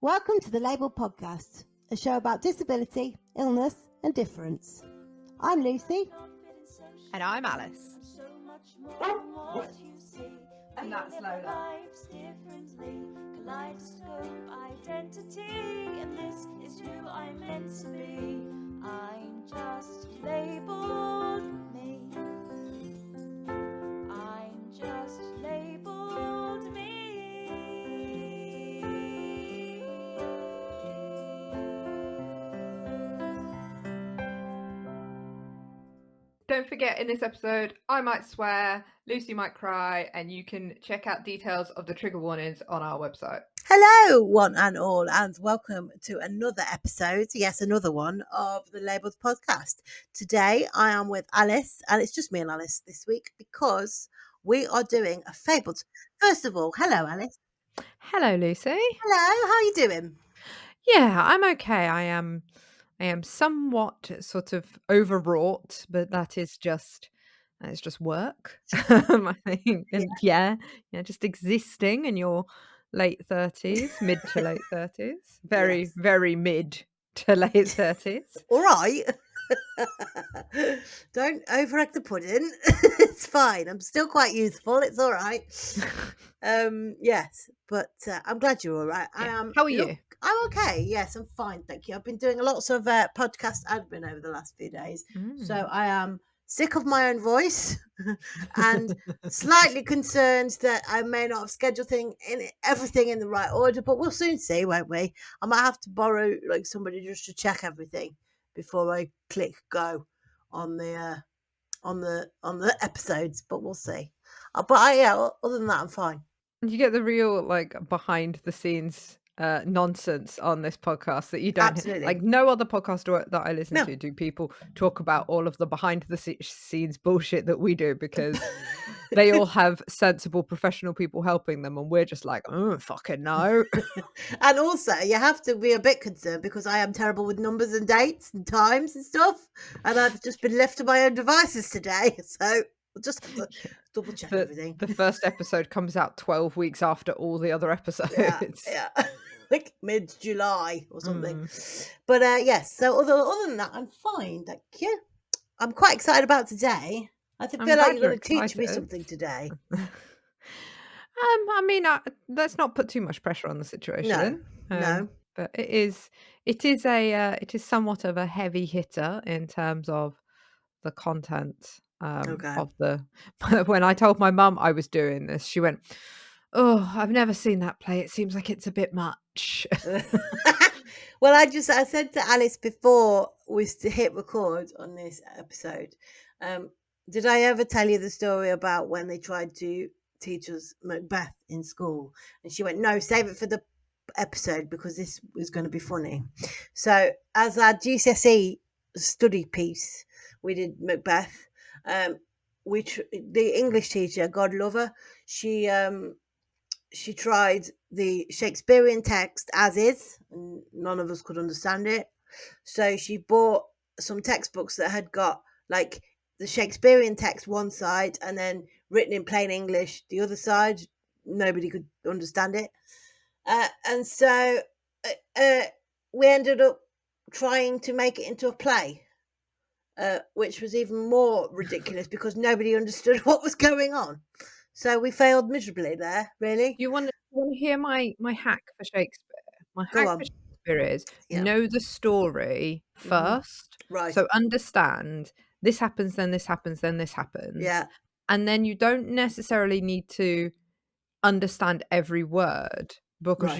Welcome to the lABLEd podcast, a show about disability, illness and difference. I'm Lucy. And I'm Alice. And that's Lola. Kaleidoscope identity, and this is who I'm meant to be. I'm just labelled me. I'm just labelled me. Don't forget, in this episode, I might swear, Lucy might cry, and you can check out details of the trigger warnings on our website. Hello, one and all, and welcome to another episode, yes, another one of the lABLEd podcast. Today, I am with Alice, and it's just me and Alice this week because we are doing a fabled. First of all, hello, Alice. Hello, Lucy. Hello, how are you doing? Yeah, I'm okay. I am somewhat sort of overwrought, but it's just work. I think, and just existing in your late 30s, mid to late 30s, very mid to late 30s. All right. Don't overact the pudding. It's fine. I'm still quite youthful. It's all right. Yes, but I'm glad you're all right. Yeah. How are you? I'm okay. Yes, I'm fine. Thank you. I've been doing lots of podcast admin over the last few days. So I am sick of my own voice and slightly concerned that I may not have scheduled everything in the right order, but we'll soon see, won't we? I might have to borrow like somebody just to check everything before I click go on the episodes, but we'll see. But other than that, I'm fine. You get the real like behind the scenes nonsense on this podcast that you don't. Absolutely. Like no other podcast that I listen No. to do people talk about all of the behind the scenes bullshit that we do, because they all have sensible professional people helping them, and we're just like, oh fucking no. And also you have to be a bit concerned because I am terrible with numbers and dates and times and stuff, and I've just been left to my own devices today, so we'll just have to double check everything. The first episode comes out 12 weeks after all the other episodes. Yeah. Like mid-July or something. But yes, so other than that, I'm fine, thank you. I'm quite excited about today. I feel like you're going to teach me something today. I mean, let's not put too much pressure on the situation. No. But it is somewhat of a heavy hitter in terms of the content of the. When I told my mum I was doing this, she went, "Oh, I've never seen that play. It seems like it's a bit much." Well, I said to Alice before we hit record on this episode, did I ever tell you the story about when they tried to teach us Macbeth in school? And she went, no, save it for the episode because this was going to be funny. So as our GCSE study piece, we did Macbeth. The English teacher, God love her, she tried the Shakespearean text as is, and none of us could understand it. So she bought some textbooks that had got like the Shakespearean text one side and then written in plain English the other side. Nobody could understand it. And so we ended up trying to make it into a play, which was even more ridiculous because nobody understood what was going on. So we failed miserably there, really. You want to hear my hack for Shakespeare? My hack for Shakespeare is know the story first. Right. So understand this happens, then this happens, then this happens. Yeah. And then you don't necessarily need to understand every word because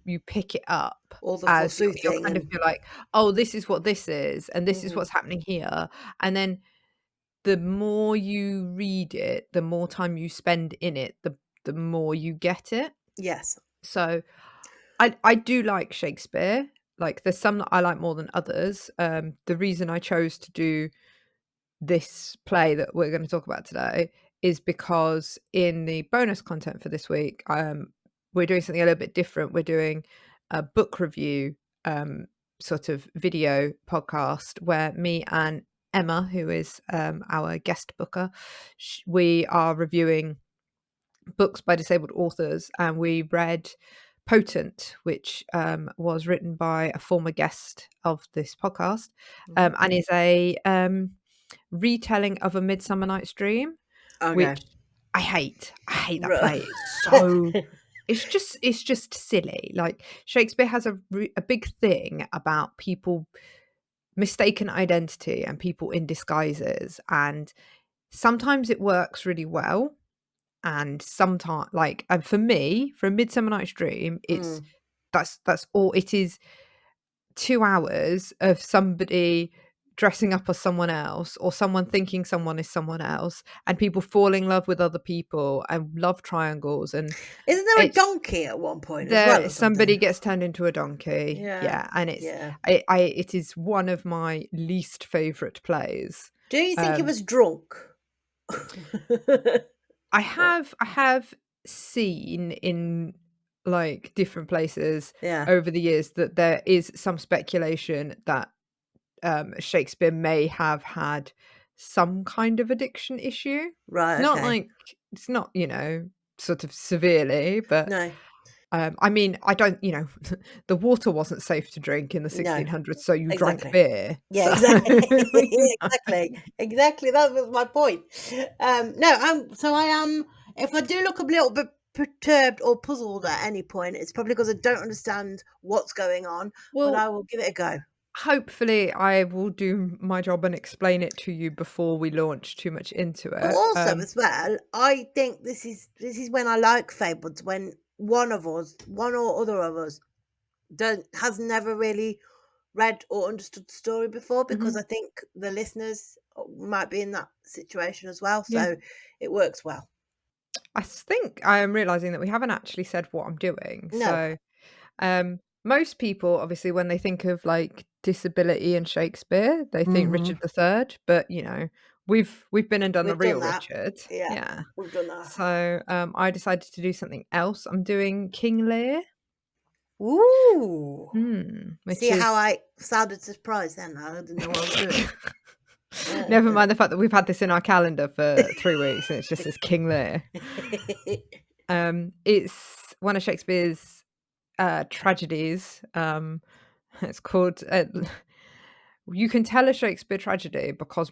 you pick it up as you're kind of you're like, oh, this is what this is, and this is what's happening here. And then the more you read it, the more time you spend in it, the more you get it. Yes. So I do like Shakespeare. Like there's some that I like more than others. The reason I chose to do this play that we're going to talk about today is because in the bonus content for this week, we're doing something a little bit different. We're doing a book review sort of video podcast where me and Emma, who is our guest booker, we are reviewing books by disabled authors, and we read Potent, which was written by a former guest of this podcast, and is a retelling of A Midsummer Night's Dream, Okay. which I hate. I hate that Right. play. It's so it's just silly. Like, Shakespeare has a big thing about people mistaken identity and people in disguises, and sometimes it works really well, and sometimes, like, and for me, for A Midsummer Night's Dream, it's that's all it is. 2 hours of somebody dressing up as someone else, or someone thinking someone is someone else, and people falling in love with other people, and love triangles, and Isn't there a it's donkey at one point as well, there or somebody something? gets turned into a donkey. Yeah. Yeah, and it's Yeah. it is one of my least favorite plays. Do you think he Um, was drunk? I have seen in, like, different places Yeah. over the years that there is some speculation that Shakespeare may have had some kind of addiction issue. Right. Not Okay. like, it's not, sort of severely, but No. I mean, I don't, the water wasn't safe to drink in the No. 1600s, so you drank Exactly. beer. Yeah. So Exactly. Exactly. That was my point. No. So I am. If I do look a little bit perturbed or puzzled at any point, it's probably because I don't understand what's going on. But well, I will give it a go. hopefully I will do my job and explain it to you before we launch too much into But it. also as well, I think this is when I like fables, when one of us, one or other of us, has never really read or understood the story before, because I think the listeners might be in that situation as well. Yeah. So it works well. I think I am realizing that we haven't actually said what I'm doing. No. So most people, obviously, when they think of, like, disability and Shakespeare, they think Richard III, but we've been and done the We've done real that. Richard. Yeah. Yeah. We've done that. So I decided to do something else. I'm doing King Lear. Ooh. Which See how is I sounded surprised then? I didn't know what I was doing. never mind the fact that we've had this in our calendar for 3 weeks and it's just as King Lear. It's one of Shakespeare's tragedies. It's called you can tell a Shakespeare tragedy because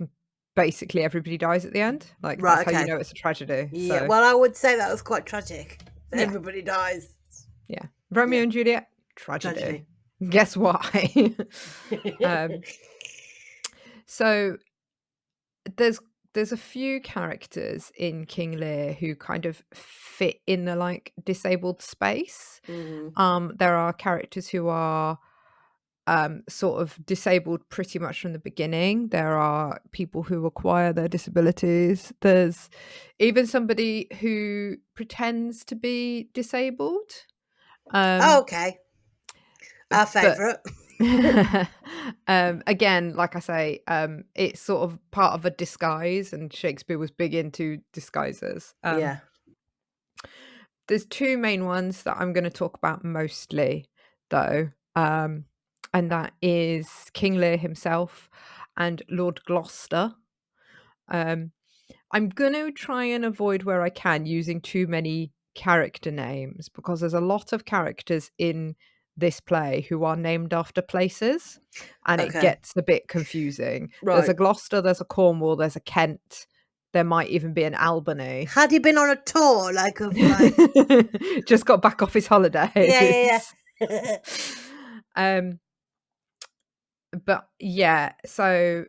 basically everybody dies at the end. Like, Right, that's how you okay. know it's a tragedy. Yeah, So well, I would say that was quite tragic. Yeah. Everybody dies. yeah, Romeo Yeah. and Juliet, tragedy. Tragedy. Guess why? So there's a few characters in King Lear who kind of fit in the, like, disabled space. There are characters who are sort of disabled pretty much from the beginning. There are people who acquire their disabilities. There's even somebody who pretends to be disabled. Okay. Our But favourite. again, like I say, it's sort of part of a disguise, and Shakespeare was big into disguises. Yeah. There's two main ones that I'm going to talk about mostly, though, and that is King Lear himself and Lord Gloucester. I'm going to try and avoid, where I can, using too many character names, because there's a lot of characters in this play who are named after places, and it Okay. gets a bit confusing. There's a Right. Gloucester, there's a Cornwall, there's a Kent, there might even be an Albany. Had he been on a tour, like, of, like... Just got back off his holidays. Yeah. But yeah, so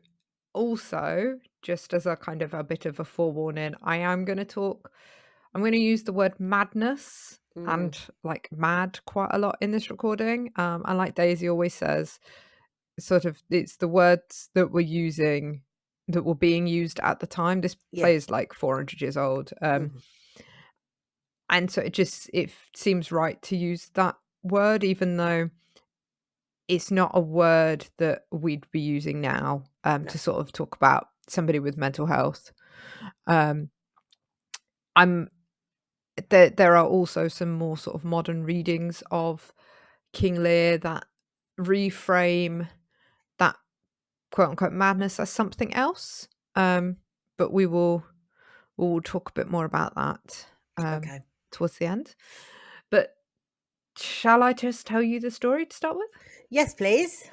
also, just as a kind of a bit of a forewarning, I'm going to use the word madness and, like, mad quite a lot in this recording. And like Daisy always says, sort of, it's the words that were being used at the time. This play is like 400 years old. And so it seems right to use that word, even though it's not a word that we'd be using now to sort of talk about somebody with mental health. There are also some more sort of modern readings of King Lear that reframe that quote unquote madness as something else. But we'll talk a bit more about that Okay. towards the end. But shall I just tell you the story to start with? Yes, please.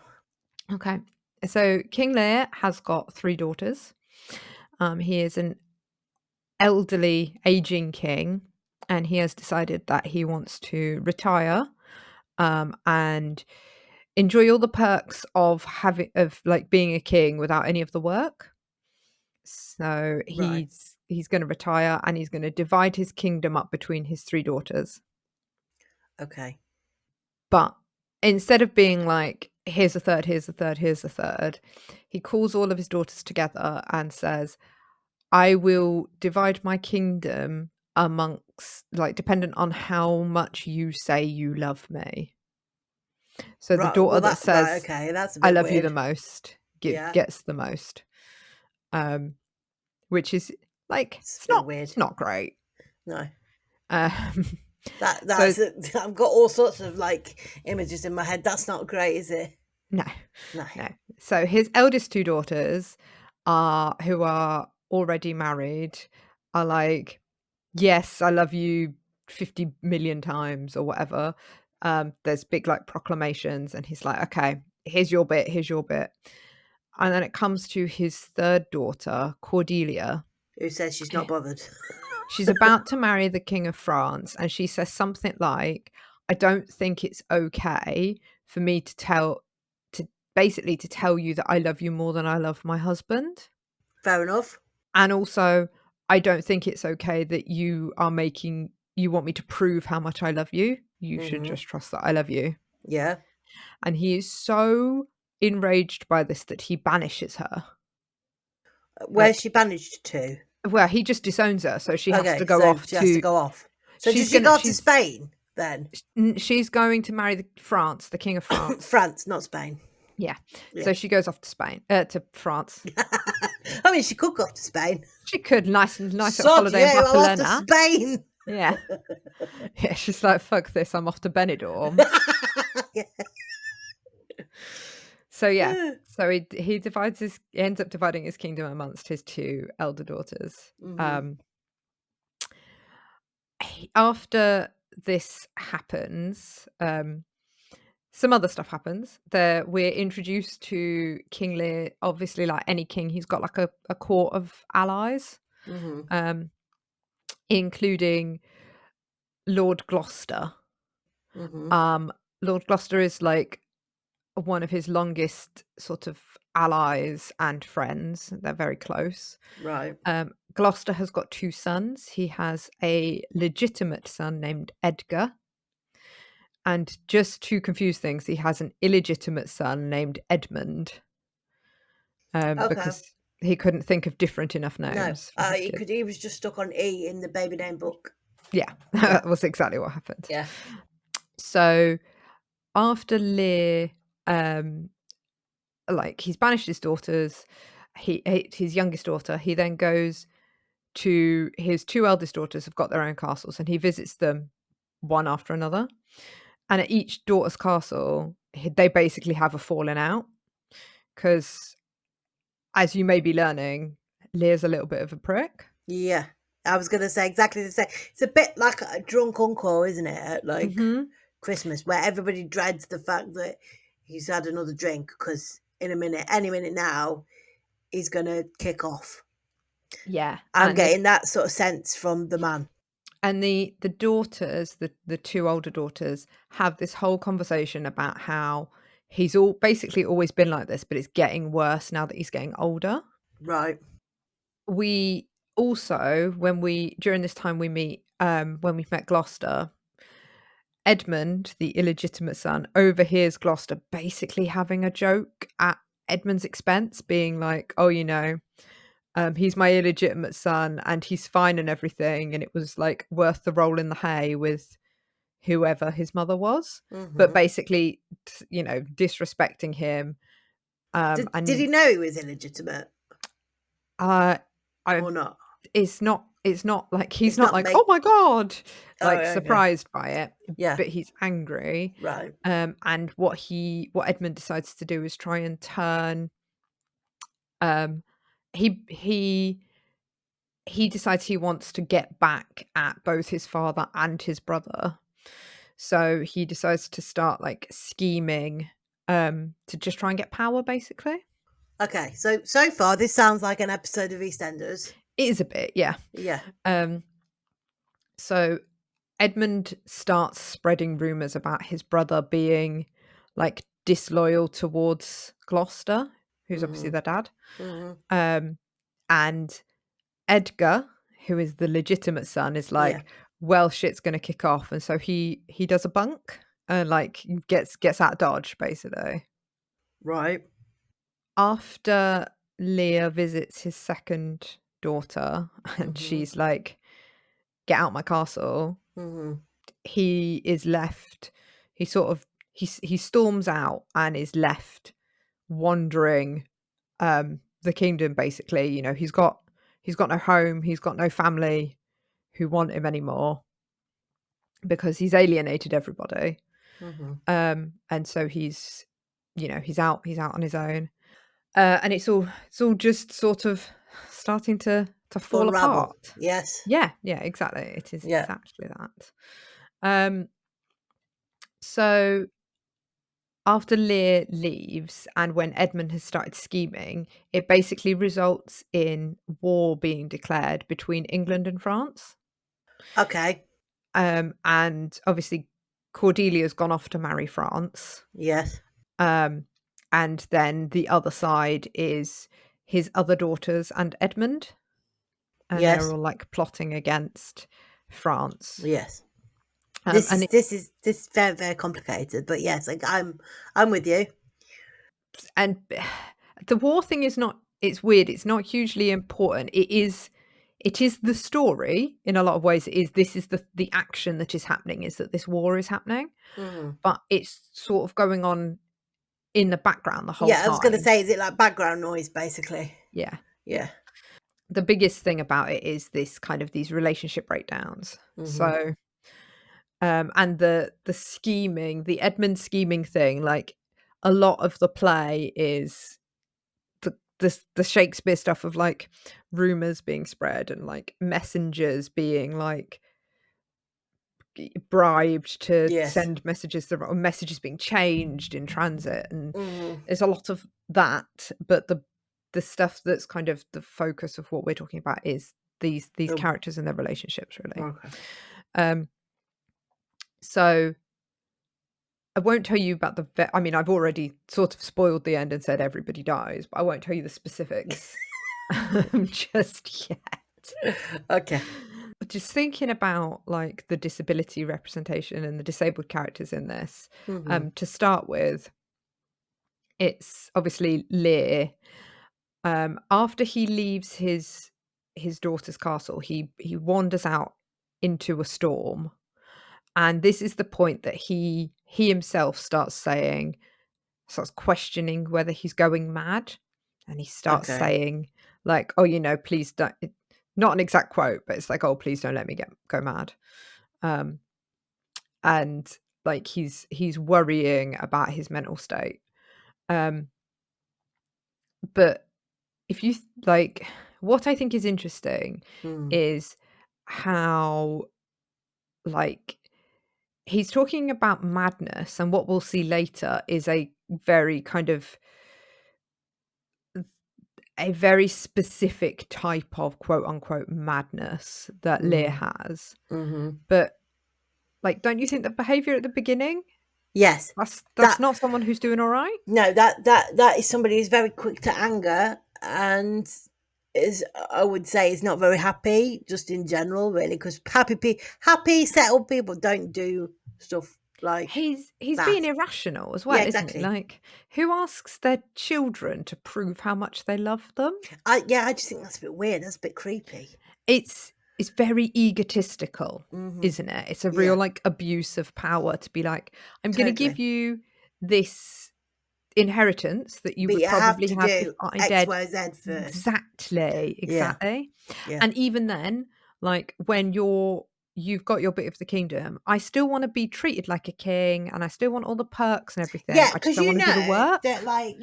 Okay. So King Lear has got 3 daughters. He is an elderly, aging king, and he has decided that he wants to retire and enjoy all the perks of being a king without any of the work. So Right. he's going to retire, and he's going to divide his kingdom up between his 3 daughters. Okay. But instead of being like, here's a third, here's a third, here's a third, he calls all of his daughters together and says, I will divide my kingdom amongst, like, dependent on how much you say you love me. So the Right. daughter Well, that says, okay. That's a I bit love you the weird. most, Yeah. gets the most. Which is like, It's a bit weird. it's not great. No. Um, That's I've got all sorts of like images in my head. That's not great, is it? no. No. So his eldest 2 daughters who are already married are like, yes, I love you 50 million times or whatever. There's big like proclamations, and he's like, okay, here's your bit, here's your bit. And then it comes to his 3rd daughter, Cordelia. Who says she's not bothered? She's about to marry the King of France, and she says something like, I don't think it's okay for me to tell you that I love you more than I love my husband. Fair enough. And also, I don't think it's okay that you want me to prove how much I love you. You should just trust that I love you. Yeah. And he is so enraged by this that he banishes her. Where's she banished to? Well, he just disowns her, so she has to go so off she has to go off. So does she go to Spain then? She's going to marry France, the King of France. France, not Spain. Yeah. So she goes off to Spain, to France. I mean, she could go off to Spain. She could nice little holiday in Barcelona. I'm off to Spain. Yeah. Yeah, she's like, fuck this, I'm off to Benidorm. Yeah. So yeah, so he ends up dividing his kingdom amongst his 2 elder daughters. After this happens, some other stuff happens. We're introduced to King Lear. Obviously, like any king, he's got like a court of allies, including Lord Gloucester. Lord Gloucester is like one of his longest sort of allies and friends. They're very close. Right. Gloucester has got 2 sons. He has a legitimate son named Edgar. And just to confuse things, he has an illegitimate son named Edmund. Because he couldn't think of different enough names. No, he was just stuck on E in the baby name book. Yeah, that was exactly what happened. Yeah. So after Lear, like he's banished his daughters, his youngest daughter, he then goes to his 2 eldest daughters have got their own castles, and he visits them one after another. And at each daughter's castle, they basically have a falling out because, as you may be learning, Lear's a little bit of a prick. Yeah, I was going to say exactly the same. It's a bit like a drunk uncle, isn't it? At like Christmas, where everybody dreads the fact that he's had another drink because any minute now, he's going to kick off. Yeah. I'm getting that sort of sense from the man. And the daughters, the 2 older daughters, have this whole conversation about how he's basically always been like this, but it's getting worse now that he's getting older. Right. We also, during this time we meet, when we've met Gloucester, Edmund, the illegitimate son, overhears Gloucester basically having a joke at Edmund's expense, being like, oh, he's my illegitimate son and he's fine and everything, and it was like worth the roll in the hay with whoever his mother was, but basically, disrespecting him. Did he know he was illegitimate? Or not? It's not like he's not like, oh my god, like surprised by it. Yeah, but he's angry, right? And what Edmund decides to do is try and turn. He decides he wants to get back at both his father and his brother. So he decides to start like scheming to just try and get power, basically. Okay, so far this sounds like an episode of EastEnders. It is a bit, yeah. Yeah. So Edmund starts spreading rumours about his brother being like disloyal towards Gloucester, who's obviously their dad. And Edgar, who is the legitimate son, is like, Yeah. well, shit's gonna kick off, and so he does a bunk and like gets out of Dodge, basically. Right. After Lear visits his second daughter and she's like, get out my castle, he is left, he storms out and is left wandering the kingdom, basically. You know, he's got no home, he's got no family who want him anymore because he's alienated everybody. And so he's out on his own. And it's all just sort of starting to fall Unravel. apart. Yes. Yeah, exactly. It is Yeah. exactly that. So after Lear leaves and when Edmund has started scheming, it basically results in war being declared between England and France. Okay. And obviously Cordelia's gone off to marry France. Yes. And then the other side is his other daughters and Edmund. And Yes. they're all like plotting against France. Yes. This is very, very complicated, but yes, like I'm with you. And the war thing is not, it's weird, it's not hugely important. It is the story in a lot of ways. This is the action that is happening, is that this war is happening, but it's sort of going on in the background the whole time. I was going to say, is it like background noise, basically? Yeah. The biggest thing about it is this kind of these relationship breakdowns. So and the scheming, the Edmund scheming thing, like a lot of the play is the Shakespeare stuff of like rumors being spread and like messengers being like bribed to send messages, the messages being changed in transit, and there's a lot of that. But the stuff that's kind of the focus of what we're talking about is these characters and their relationships, really. So I won't tell you about I mean, I've already sort of spoiled the end and said everybody dies, but I won't tell you the specifics just yet. Okay. Just thinking about like the disability representation and the disabled characters in this, to start with, it's obviously Lear. After he leaves his daughter's castle, he wanders out into a storm. And this is the point that he himself starts questioning whether he's going mad. And he starts saying like, oh, please don't, not an exact quote, but it's like, oh, please don't let me go mad. And like he's worrying about his mental state. But if you like, what I think is interesting is how like he's talking about madness, and what we'll see later is a very kind of a very specific type of quote unquote madness that Lear has. But like, don't you think the behavior at the beginning? Yes. That's not someone who's doing all right. No, that is somebody who's very quick to anger and I would say is not very happy, just in general, really, because happy settled people don't do stuff like he's that. being irrational as well, isn't he? Like, who asks their children to prove how much they love them? I just think that's a bit weird. That's a bit creepy. It's very egotistical, isn't it? It's a real like abuse of power to be like, I'm going to give you this inheritance that you would probably have if I dead. X, Y, Z first. Exactly. Yeah. And even then, like when you've got your bit of the kingdom, I still want to be treated like a king, and I still want all the perks and everything. Yeah, I just don't want to do the work. That, like,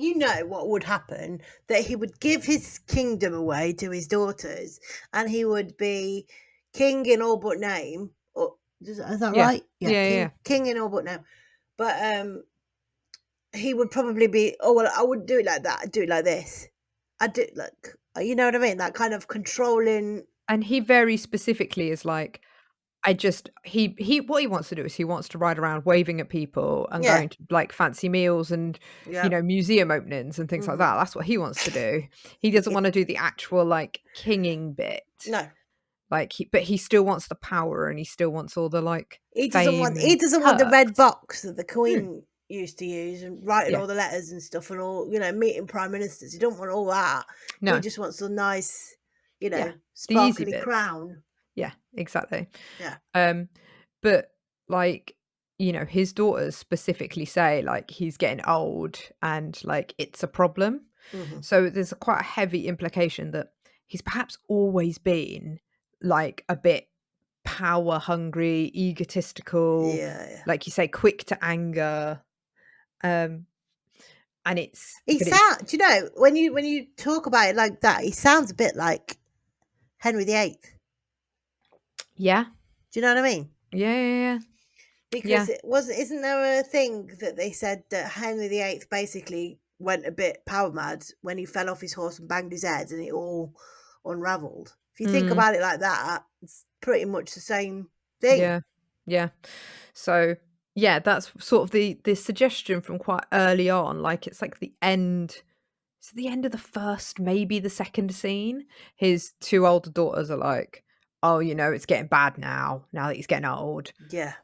what would happen, that he would give his kingdom away to his daughters, and he would be king in all but name, Is that Yeah. right? Yeah. King in all but now. But he would probably be, oh well, I wouldn't do it like that. I'd do it like this. I'd do it like, you know what I mean? That kind of controlling. And he very specifically is like, he what he wants to do is he wants to ride around waving at people and Yeah. going to like fancy meals and Yeah. museum openings and things like that. That's what he wants to do. He doesn't want to do the actual like kinging bit. No. Like but he still wants the power and he still wants all the like He fame doesn't want the red perks. box that the Queen used to use and writing Yeah. all the letters and stuff and all, meeting prime ministers. He don't want all that. No. He just wants a nice, the easy sparkly bits. crown. Yeah, exactly. Yeah. But like, his daughters specifically say like he's getting old and like it's a problem. So there's quite a heavy implication that he's perhaps always been like a bit power hungry, egotistical, Yeah. like you say, quick to anger. And it's Do you know, when you talk about it like that, he sounds a bit like Henry VIII. Yeah. Do you know what I mean? Yeah. Because isn't there a thing that they said that Henry VIII basically went a bit power mad when he fell off his horse and banged his head and it all unravelled? If you think about it like that, it's pretty much the same thing. Yeah. So yeah, that's sort of the suggestion from quite early on. Like it's like the end. It's the end of the first, maybe the second scene. His two older daughters are like, "Oh, it's getting bad now that he's getting old." Yeah.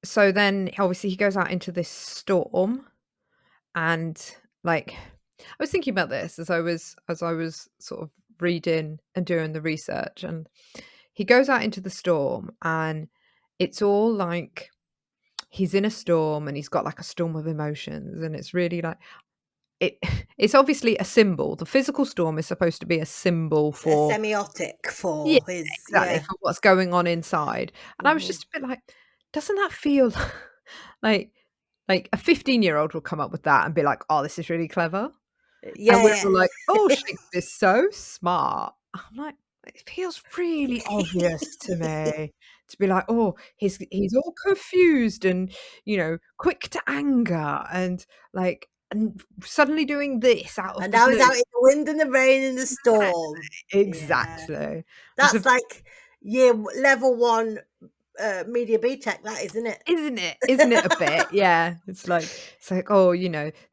So then obviously he goes out into this storm and like I was thinking about this as I was sort of reading and doing the research, and he goes out into the storm and it's all like he's in a storm and he's got like a storm of emotions, and it's really like it's obviously a symbol. The physical storm is supposed to be a symbol for a semiotic for yeah, his exactly, for what's going on inside. And I was just a bit like, doesn't that feel like a 15-year-old will come up with that and be like, "Oh, this is really clever." And we're all like, "Oh, Shakespeare's so smart." I'm like, it feels really obvious to me to be like, "Oh, he's all confused and, quick to anger and like and suddenly doing this out of and the now he's blue." out in the wind and the rain and the storm. Exactly. Yeah. That's like level 1 media B tech, that isn't it? Isn't it a bit? Yeah. It's like, oh,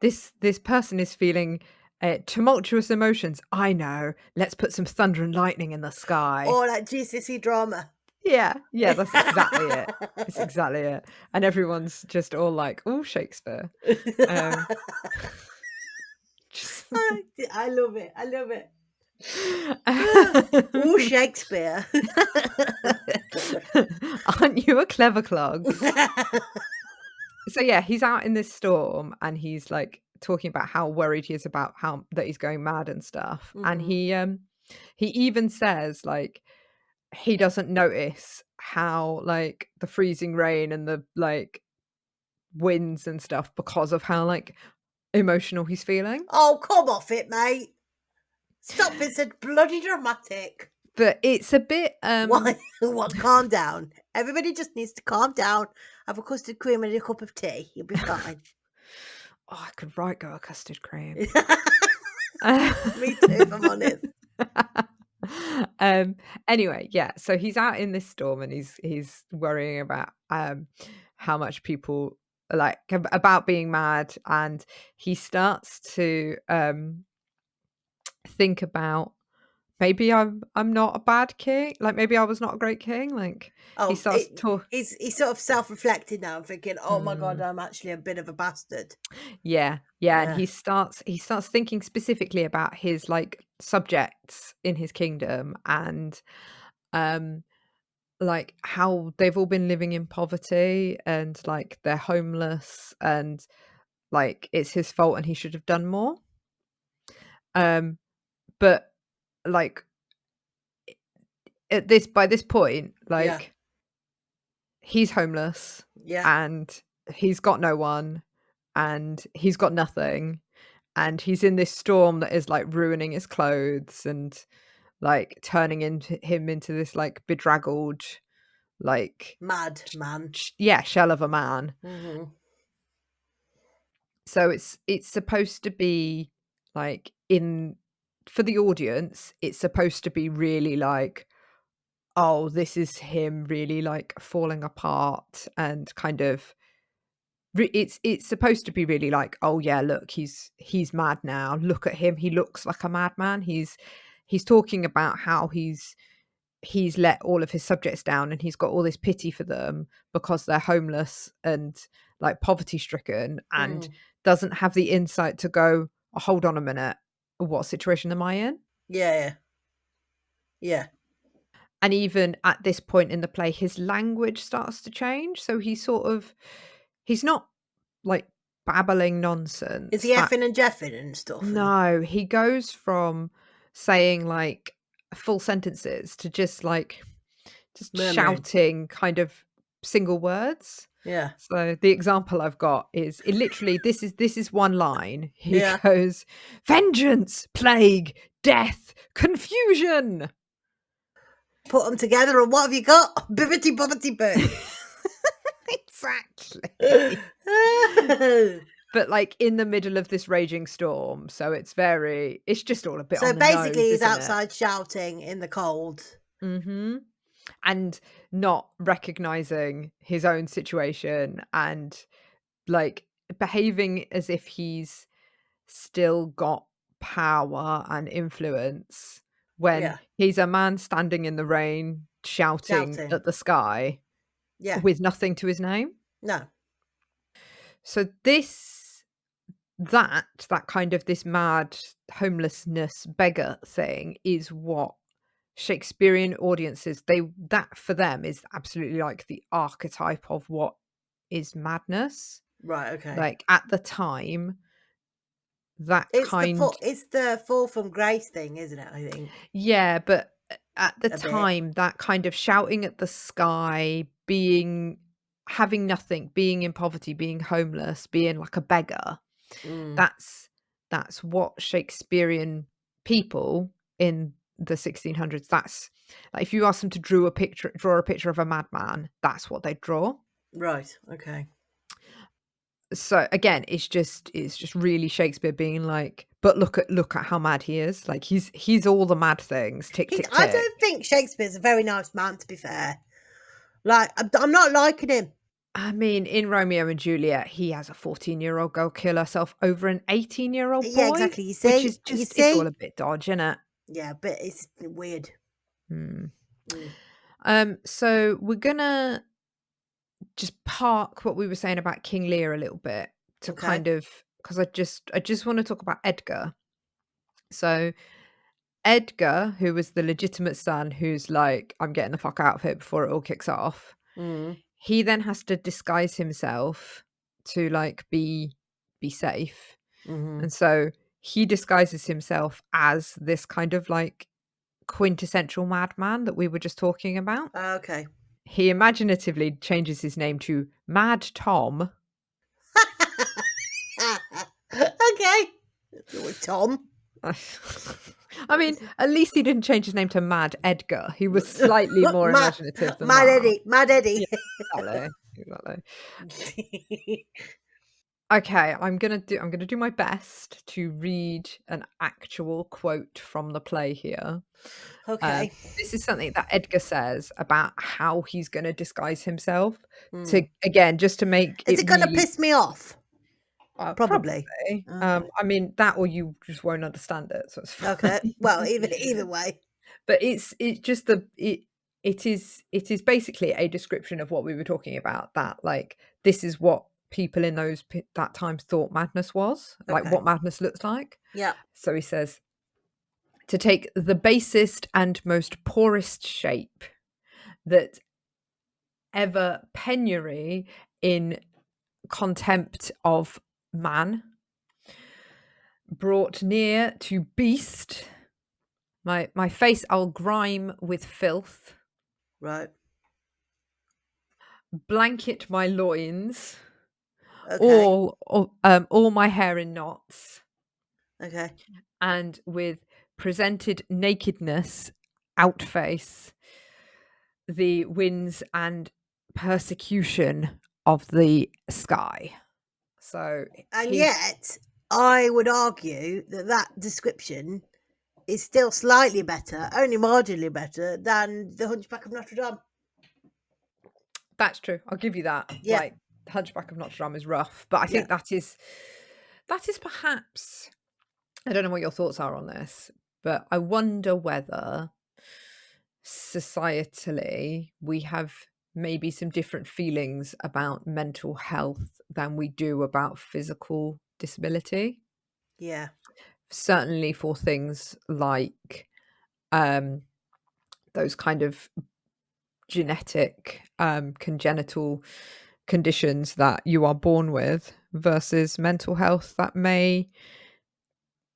this person is feeling tumultuous emotions. I know. Let's put some thunder and lightning in the sky. Or like GCSE drama. Yeah, that's exactly it. It's exactly it. And everyone's just all like, "Oh, Shakespeare." I love it. Oh, Shakespeare. Aren't you a clever clog? So yeah, he's out in this storm and he's like talking about how worried he is about how that he's going mad and stuff. And he even says like he doesn't notice how like the freezing rain and the like winds and stuff because of how like emotional he's feeling. Oh, come off it, mate. Stop being so bloody dramatic. But it's a bit What? Calm down. Everybody just needs to calm down. Have a custard cream and a cup of tea. You'll be fine. I could go a custard cream. Me too, if I'm honest. Anyway, yeah, so he's out in this storm and he's worrying about how much people like about being mad, and he starts to think about maybe I'm not a bad king, like maybe I was not a great king. Like he starts he's sort of self-reflecting now and thinking, oh my god, I'm actually a bit of a bastard. Yeah, and he starts thinking specifically about his like subjects in his kingdom and like how they've all been living in poverty and like they're homeless and like it's his fault and he should have done more. But like by this point, like he's homeless and he's got no one and he's got nothing and he's in this storm that is like ruining his clothes and like turning him into this like bedraggled like Mad man. shell of a man. Mm-hmm. So it's supposed to be like, in for the audience, it's supposed to be really like, oh, this is him really like falling apart and kind of it's supposed to be really like, oh yeah, look, he's mad now. Look at him. He looks like a madman. He's talking about how he's let all of his subjects down and he's got all this pity for them because they're homeless and like poverty stricken, and Mm. doesn't have the insight to go, oh, hold on a minute, what situation am I in? Yeah. Yeah. And even at this point in the play, his language starts to change. So he's not like babbling Is nonsense. he effing and jeffing and stuff? No, he goes from saying like full sentences to just Murmuring. shouting kind of single words. Yeah. So the example I've got is it literally, this is one line. He Yeah. goes, vengeance, plague, death, confusion. Put them together and what have you got? Bibbity bobbity boo. Exactly. But like in the middle of this raging storm, so it's just all a bit So on the basically nose, he's isn't it? outside shouting in the cold. Mm-hmm. And not recognizing his own situation and like behaving as if he's still got power and influence when Yeah. he's a man standing in the rain shouting Shouting. at the sky Yeah. with nothing to his name. No. So that kind of this mad homelessness beggar thing is what Shakespearean audiences, that for them is absolutely like the archetype of what is madness. Right, okay. Like at the time, that It's kind the fall from grace thing, isn't it? I think. yeah, but at the A bit. time, that kind of shouting at the sky, having nothing, being in poverty, being homeless, being like a beggar, Mm. that's what Shakespearean people in the 1600s, that's like if you ask them to draw a picture of a madman, that's what they draw. Right, okay. So again, it's just really Shakespeare being like, but look at how mad he is. Like he's all the mad things. Tick tick tick. I don't think Shakespeare's a very nice man, to be fair. Like, I'm not liking him. I mean, in Romeo and Juliet, he has a 14-year-old girl kill herself over an 18-year-old boy. Yeah, exactly. You Which see? is just, it's all a bit dodge, isn't it? Yeah, but it's weird. So we're gonna just park what we were saying about King Lear a little bit to Okay. kind of, because I just want to talk about Edgar. So Edgar, who was the legitimate son, who's like, I'm getting the fuck out of here before it all kicks off. He then has to disguise himself to like be safe. And so he disguises himself as this kind of like quintessential madman that we were just talking about. Okay. He imaginatively changes his name to Mad Tom. Okay. Tom. I mean, at least he didn't change his name to Mad Edgar. He was slightly more imaginative than Mad that. Eddie. Mad Eddie. Yeah, exactly. Okay, I'm gonna do my best to read an actual quote from the play here. Okay. This is something that Edgar says about how he's gonna disguise himself to, again, just to make Is it gonna really, piss me off? probably. Okay. I mean, that or you just won't understand it, so it's fine. Okay. Well, either way. But it's just it is basically a description of what we were talking about, that like this is what people in that time thought madness was, like Okay. what madness looks like. Yeah. So he says, to take the basest and most poorest shape that ever penury in contempt of man brought near to beast, my face I'll grime with filth, Right. blanket my loins, Okay. all my hair in knots, Okay. and with presented nakedness outface the winds and persecution of the sky. So And yet, I would argue that that description is still slightly better, only marginally better, than the Hunchback of Notre Dame. that's true. I'll give you that. Yeah. Like, Hunchback of Notre Dame is rough, but I think that is perhaps, I don't know what your thoughts are on this, but I wonder whether societally we have maybe some different feelings about mental health than we do about physical disability. Yeah. Certainly for things like those kind of genetic congenital conditions that you are born with versus mental health that may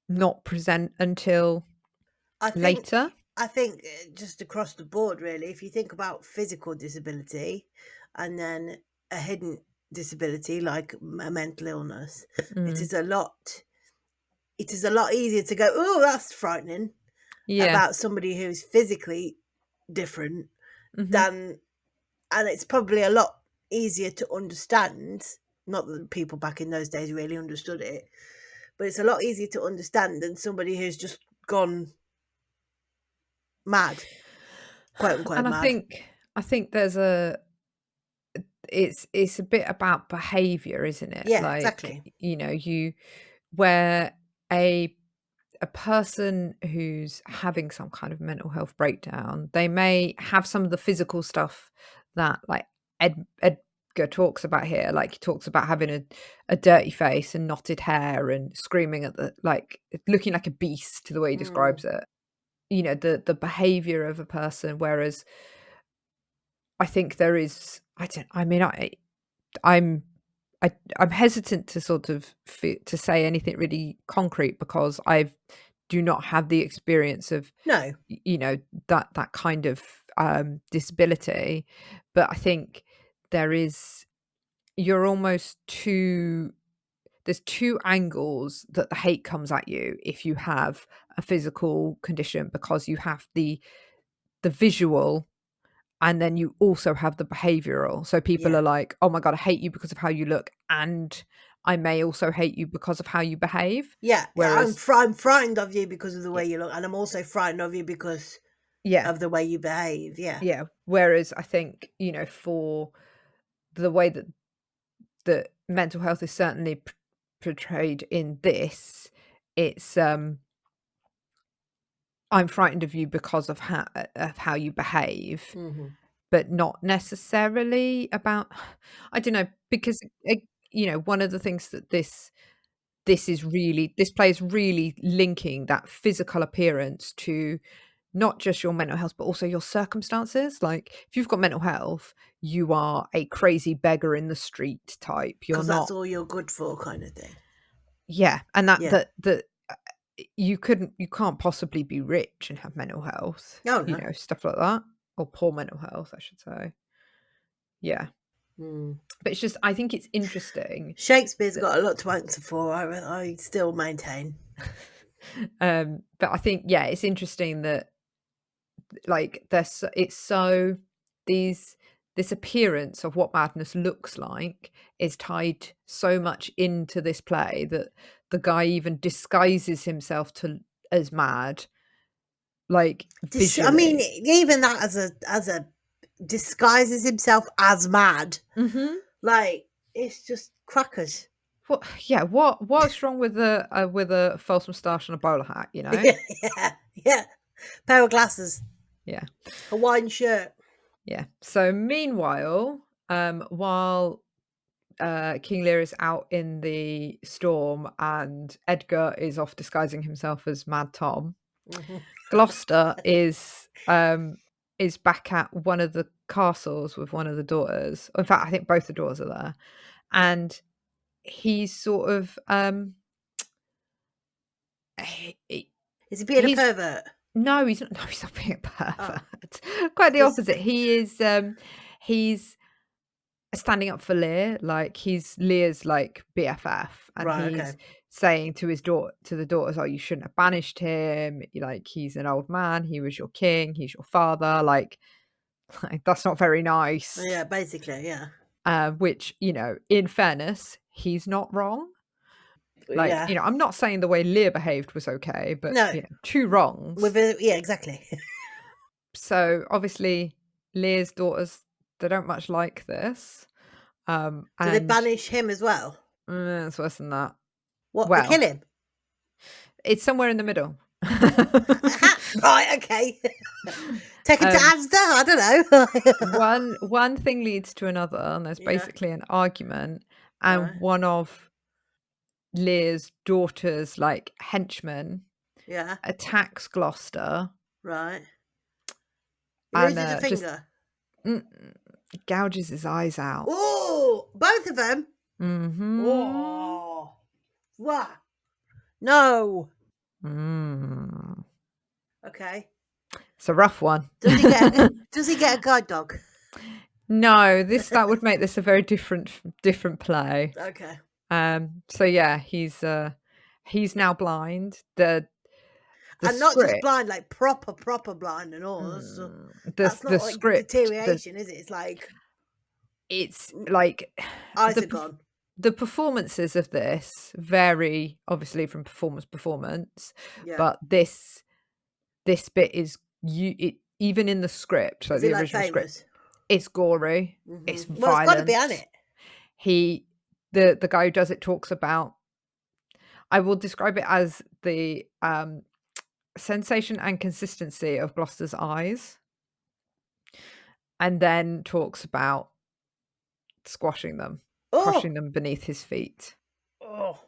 not present until later. I think just across the board, really, if you think about physical disability and then a hidden disability like a mental illness, it is a lot easier to go, oh, that's frightening, about somebody who's physically different than, and it's probably a lot easier to understand. Not that people back in those days really understood it, but it's a lot easier to understand than somebody who's just gone mad, quote unquote And mad. I think there's it's a bit about behavior, isn't it? Yeah, Like, exactly. where a person who's having some kind of mental health breakdown, they may have some of the physical stuff that, like, Edgar talks about here. Like, he talks about having a dirty face and knotted hair and screaming at looking like a beast, the way he describes it. The behavior of a person, whereas I think there is, I'm hesitant to sort of to say anything really concrete because I do not have the experience of No. that kind of disability, but I think there's two angles that the hate comes at you if you have a physical condition, because you have the visual and then you also have the behavioral. So people are like, oh my God, I hate you because of how you look, and I may also hate you because of how you behave. Yeah, Whereas I'm frightened of you because of the way you look, and I'm also frightened of you because of the way you behave. Yeah. Whereas I think, for the way that mental health is certainly portrayed in this, it's I'm frightened of you because of how you behave, but not necessarily about, I don't know, because one of the things that this play is really linking that physical appearance to not just your mental health, but also your circumstances. Like, if you've got mental health, you are a crazy beggar in the street type. You're Because not. that's all you're good for, kind of thing. Yeah, and that you can't possibly be rich and have mental health. Oh, no. Stuff like that, or poor mental health, I should say. Yeah. But it's just, I think it's interesting. Shakespeare's got a lot to answer for, I still maintain. But I think, it's interesting that, like, this appearance of what madness looks like is tied so much into this play that the guy even disguises himself as mad, like, visually. I mean, even that as a disguises himself as mad. Like, it's just crackers. What's wrong with a false moustache and a bowler hat? Yeah. Pair of glasses. Yeah. Hawaiian shirt. Yeah. So meanwhile, while King Lear is out in the storm and Edgar is off disguising himself as Mad Tom, Gloucester is back at one of the castles with one of the daughters. In fact, I think both the daughters are there, and he's sort of is he being a pervert? No, he's not. No, he's not being a pervert. Quite the opposite. He is. He's standing up for Lear. Like, he's Lear's like BFF, and he's saying to the daughters, "Oh, you shouldn't have banished him. Like, he's an old man. He was your king. He's your father. Like, Like, that's not very nice. Yeah, basically, yeah. Which, you know, in fairness, he's not wrong. Like, Yeah. you know, I'm not saying the way Lear behaved was okay, but, No. you know, 2 wrongs. Yeah, exactly. So, obviously, Lear's daughters, they don't much like this. Do they And banish him as well? it's worse than that. What, they kill Well, him? it's somewhere in the middle. Right, okay. Take him to Asda? I don't know. One thing leads to another, and there's Yeah. basically an argument, and Right. one of Lear's daughters, like, henchmen Yeah, attacks Gloucester right. He and loses a just finger. gouges his eyes out. Oh, both of them? Mm-hmm. Oh. What? No. Mm. Okay. It's a rough one. Does he get a guide dog? No, that would make this a very different play. Okay. So yeah, he's now blind. The And not script, just blind, like proper blind and all. So that's not the like script, deterioration, is it? It's like it's like eyes are gone. the performances of this vary obviously from performance, Yeah. but this bit is even in the script, like Is the it like original script, famous? it's gory, it's Well, violent. it's got to be on it. The guy who does it talks about, I will describe it as the sensation and consistency of Gloucester's eyes, and then talks about squashing them, crushing them beneath his feet. Oh.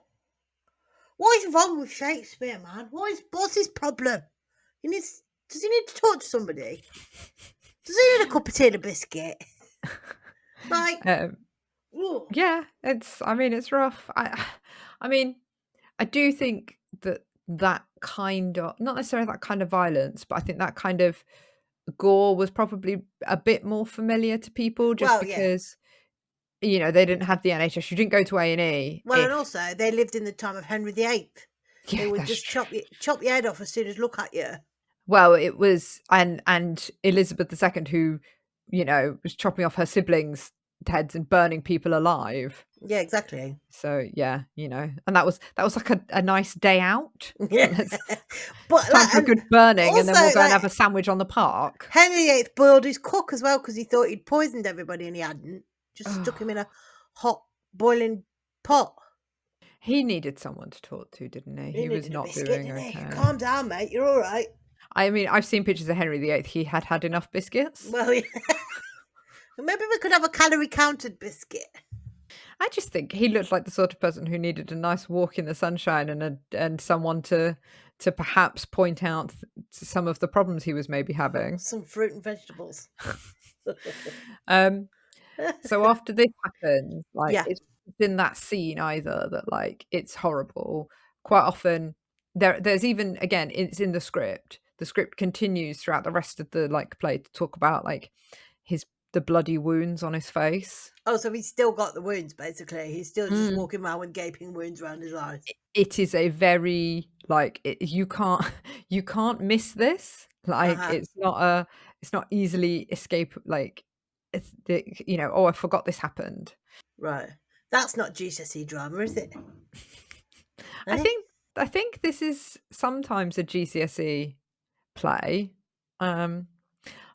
What is wrong with Shakespeare, man? What's his problem? Does he need to talk to somebody? Does he need a cup of tea and a biscuit? Like, yeah, it's rough. I mean, I do think that kind of, not necessarily that kind of violence, but I think that kind of gore was probably a bit more familiar to people, just because you know, they didn't have the NHS. You didn't go to A&E. Well, and also they lived in the time of Henry VIII. Yeah, they would just chop your head off as soon as look at you. Well, it was and Elizabeth II, who, you know, was chopping off her siblings' heads and burning people alive. Yeah, exactly. So yeah, you know, and that was like a nice day out. Yeah, but it's time for a good burning, also, and then we'll go and have a sandwich on the park. Henry VIII boiled his cook as well because he thought he'd poisoned everybody and he hadn't. Just stuck him in a hot boiling pot. He needed someone to talk to, didn't he? He was not doing okay. Calm down, mate. You're all right. I mean, I've seen pictures of Henry VIII. He had enough biscuits. Well, yeah. Maybe we could have a calorie counted biscuit. I just think he looked like the sort of person who needed a nice walk in the sunshine and someone to perhaps point out some of the problems he was maybe having. Some fruit and vegetables. So after this happens, like, it's in that scene either that, like, it's horrible. Quite often there's even, again, it's in the script. The script continues throughout the rest of the, like, play to talk about, like, the bloody wounds on his face. Oh, so he's still got the wounds, basically. He's still just walking around with gaping wounds around his eyes. It is a very, like, you can't miss this. Like, it's not easily escape, like, it's you know, oh, I forgot this happened. Right. That's not GCSE drama, is it? I think this is sometimes a GCSE play.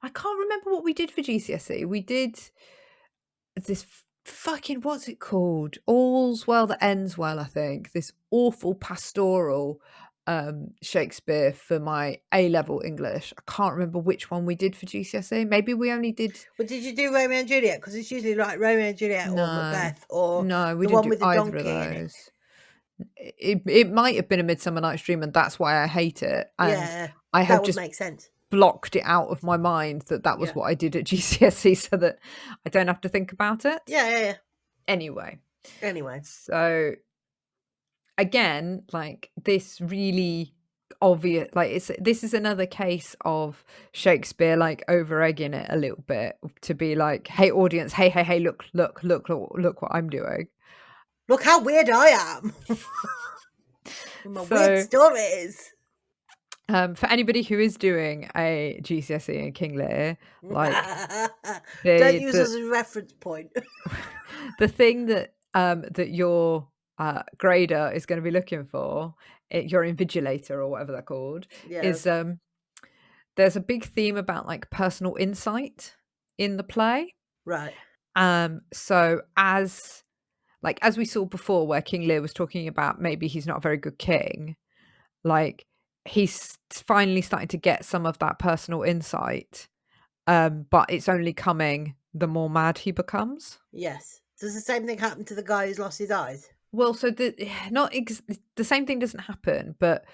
I can't remember what we did for GCSE. We did this fucking, what's it called? All's Well That Ends Well, I think. This awful pastoral Shakespeare for my A-level English. I can't remember which one we did for GCSE. Maybe we only did. Well, did you do Romeo and Juliet? Because it's usually like Romeo and Juliet or Macbeth or no, we the didn't one do with the either donkey of in it. those. It might have been A Midsummer Night's Dream, and that's why I hate it. And yeah, I have that just would make sense. Blocked it out of my mind that was what I did at GCSE, so that I don't have to think about it. Yeah. Anyway, so again, like, this really obvious, like, this is another case of Shakespeare, like, over egging it a little bit to be like, hey audience, hey, look what I'm doing, look how weird I am. My weird stories. For anybody who is doing a GCSE in King Lear, like Don't use the us as a reference point. the thing that that your grader is going to be looking for, your invigilator or whatever they're called, Yeah. is there's a big theme about like personal insight in the play. Right. So as we saw before, where King Lear was talking about maybe he's not a very good king, like he's finally starting to get some of that personal insight, but it's only coming the more mad he becomes. Yes. Does the same thing happen to the guy who's lost his eyes? Well, so the same thing doesn't happen, but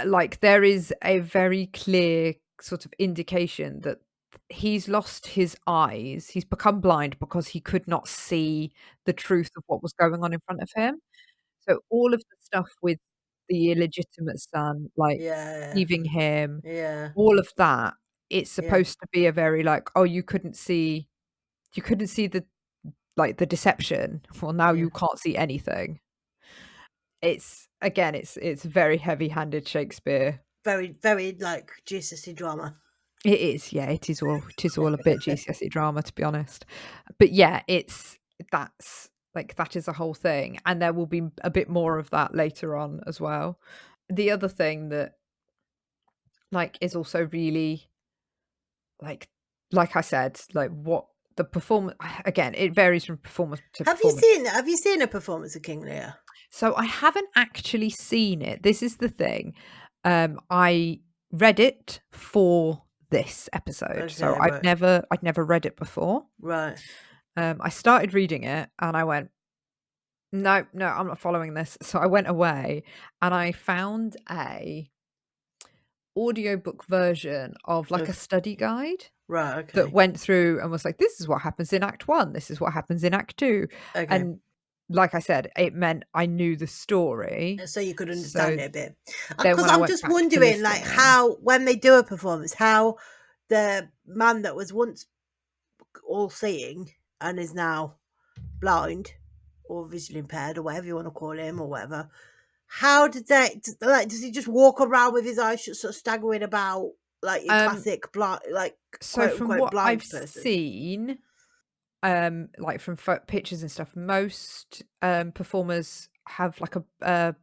like there is a very clear sort of indication that he's lost his eyes. He's become blind because he could not see the truth of what was going on in front of him. So all of the stuff with the illegitimate son, like Yeah. leaving him, Yeah. all of that, it's Yeah. supposed to be a very like, oh, you couldn't see the like the deception. Well, now Yeah. you can't see anything. It's again, it's very heavy-handed Shakespeare. Very, very like GCSE drama. It is, yeah, it is all a bit GCSE drama, to be honest. But yeah, that's like that is a whole thing, and there will be a bit more of that later on as well. The other thing that like is also really like I said, like what the performance again, it varies from performance to Have you performance. seen a performance of King Lear? So I haven't actually seen it. This is the thing. I read it for this episode. So Okay, right. I'd never read it before. Right. I started reading it and I went, no, I'm not following this. So I went away and I found a audiobook version of like a study guide Right, okay. that went through and was like, this is what happens in Act 1, this is what happens in Act 2. Okay. And like I said, it meant I knew the story. So you could understand it a bit. Then Because when I I'm went just back to wondering, like, listening, how, when they do a performance, how the man that was once all seeing and is now blind or visually impaired or whatever you want to call him or whatever, how did they, like, does he just walk around with his eyes shut, sort of staggering about like your classic blind, like, so quote from unquote what blind I've person? seen, like from pictures and stuff, most performers have like a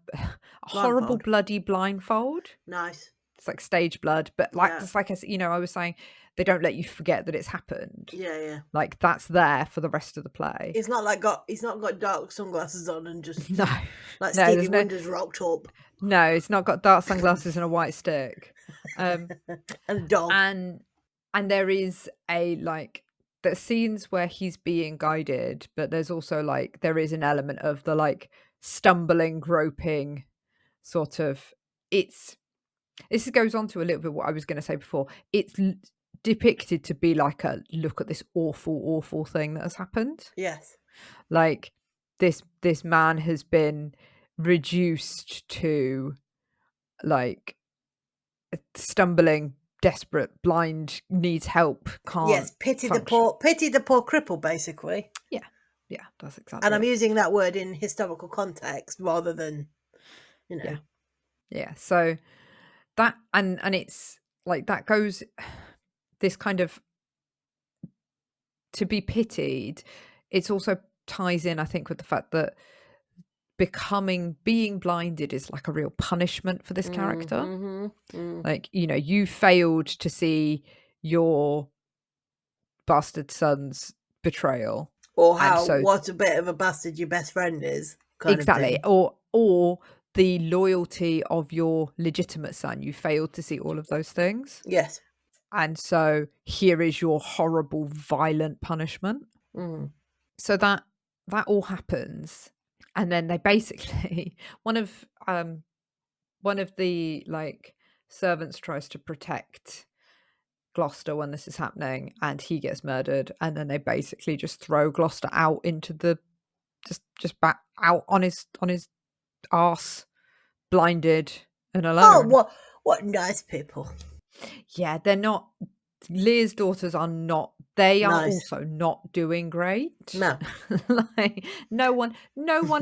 horrible Blindfold. bloody blindfold. Nice. It's like stage blood, but like Yeah. just like I was saying, they don't let you forget that it's happened. Yeah. Like that's there for the rest of the play. He's not got dark sunglasses on and just No, like no, Stevie Wonder's rocked up no, it's not got dark sunglasses and a white stick. and a dog. And there is a like the scenes where he's being guided, but there's also like there is an element of the like stumbling, groping sort of. This goes on to a little bit what I was going to say before. It's depicted to be like a look at this awful thing that has happened. Yes. Like this man has been reduced to like stumbling, desperate, blind, needs help, can't. Yes, pity the poor cripple, basically. Yeah, that's exactly. And I'm using that word in historical context rather than, Yeah. So that and it's like that goes this kind of to be pitied. It's also ties in, I think, with the fact that being blinded is like a real punishment for this character. Like, you failed to see your bastard son's betrayal. Or what a bit of a bastard your best friend is. Exactly. Or the loyalty of your legitimate son. You failed to see all of those things. Yes. And so here is your horrible, violent punishment. So that all happens. And then they basically one of the like servants tries to protect Gloucester when this is happening, and he gets murdered, and then they basically just throw Gloucester out into the just back out on his arse, blinded and alone. Oh, what nice people. Yeah, they're not. Lear's daughters are not. They are Nice. also not doing great. No. Like no one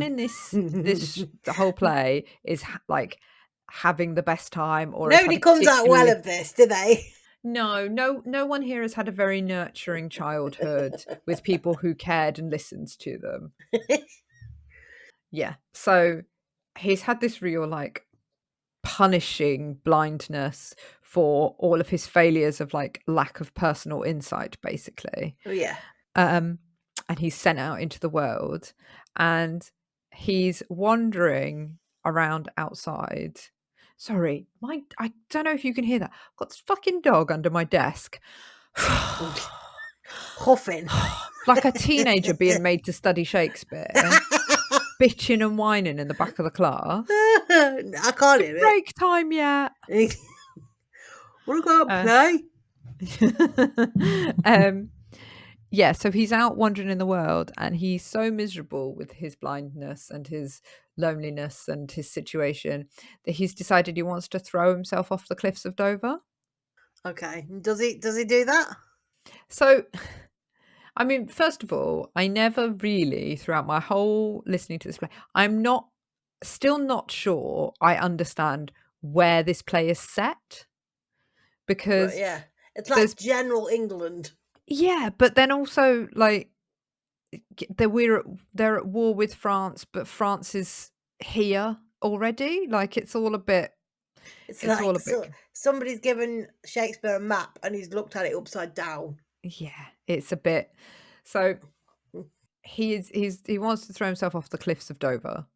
in this the whole play is like having the best time, or has Nobody had a comes out well particularly- of this, do they? No one here has had a very nurturing childhood with people who cared and listened to them. Yeah. So he's had this real like punishing blindness for all of his failures of like lack of personal insight, basically. Oh, yeah. And he's sent out into the world, and he's wandering around outside. Sorry, I don't know if you can hear that. I've got this fucking dog under my desk. Huffing. Like a teenager being made to study Shakespeare, bitching and whining in the back of the class. I can't hear it. Break time yet? Wanna go out and play? Yeah, so he's out wandering in the world, and he's so miserable with his blindness and his loneliness and his situation that he's decided he wants to throw himself off the cliffs of Dover. Okay. Does he do that? So, I mean, first of all, I never really, throughout my whole listening to this play, I'm still not sure I understand where this play is set, because Right, yeah. It's like general England. Yeah, but then also like they're at war with France, but France is here already. Like it's all a bit. It's like somebody's given Shakespeare a map and he's looked at it upside down. Yeah, it's a bit. So he wants to throw himself off the cliffs of Dover.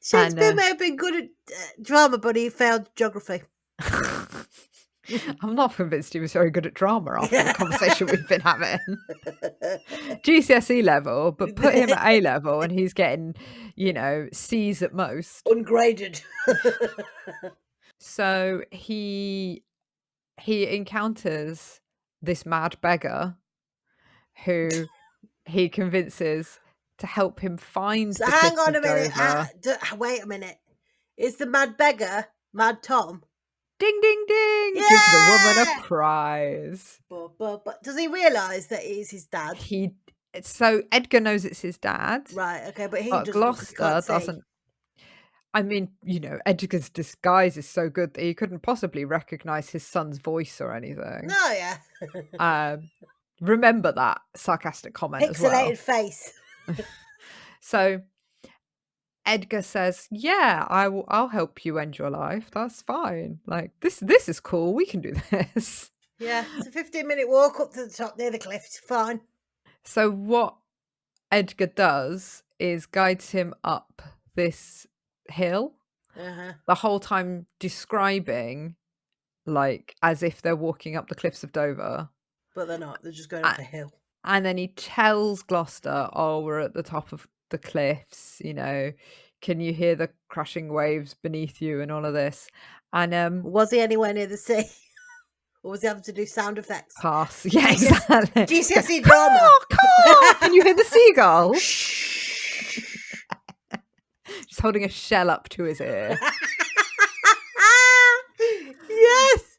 Shakespeare may have been good at drama, but he failed geography. I'm not convinced he was very good at drama after the conversation we've been having. GCSE level, but put him at A level and he's getting, C's at most. Ungraded. So he encounters this mad beggar who he convinces to help him find So the hang cliffs on a of minute. Dover. Wait a minute. Is the mad beggar Mad Tom? Ding, ding, ding! Yeah! Give the woman a prize. But does he realise that he's his dad? So Edgar knows it's his dad. Right, okay, but Gloucester doesn't. I mean, Edgar's disguise is so good that he couldn't possibly recognise his son's voice or anything. No, yeah. Remember that sarcastic comment as well. Pixelated face. So Edgar says, "Yeah, I'll help you end your life. That's fine. Like this is cool. We can do this." Yeah, it's a 15-minute walk up to the top near the cliff. It's fine. So what Edgar does is guides him up this hill, the whole time describing like as if they're walking up the cliffs of Dover. But they're not. They're just going up a hill. And then he tells Gloucester, "Oh, we're at the top of the cliffs, can you hear the crashing waves beneath you and all of this?" And was he anywhere near the sea? Or was he having to do sound effects? Pass. Yeah, exactly. GCSE drama. Can you hear the seagull? Just holding a shell up to his ear. Yes.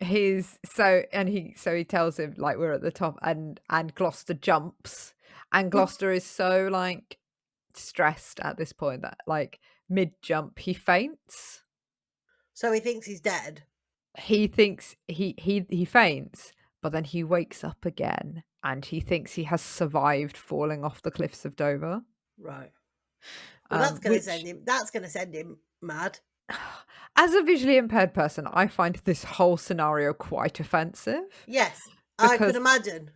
He tells him like we're at the top, and Gloucester jumps, and Gloucester is so like stressed at this point that like mid jump he faints. So he thinks he's dead. He thinks he faints, but then he wakes up again and he thinks he has survived falling off the cliffs of Dover. Right. Well, that's going to send him mad. As a visually impaired person, I find this whole scenario quite offensive. Yes, I could imagine.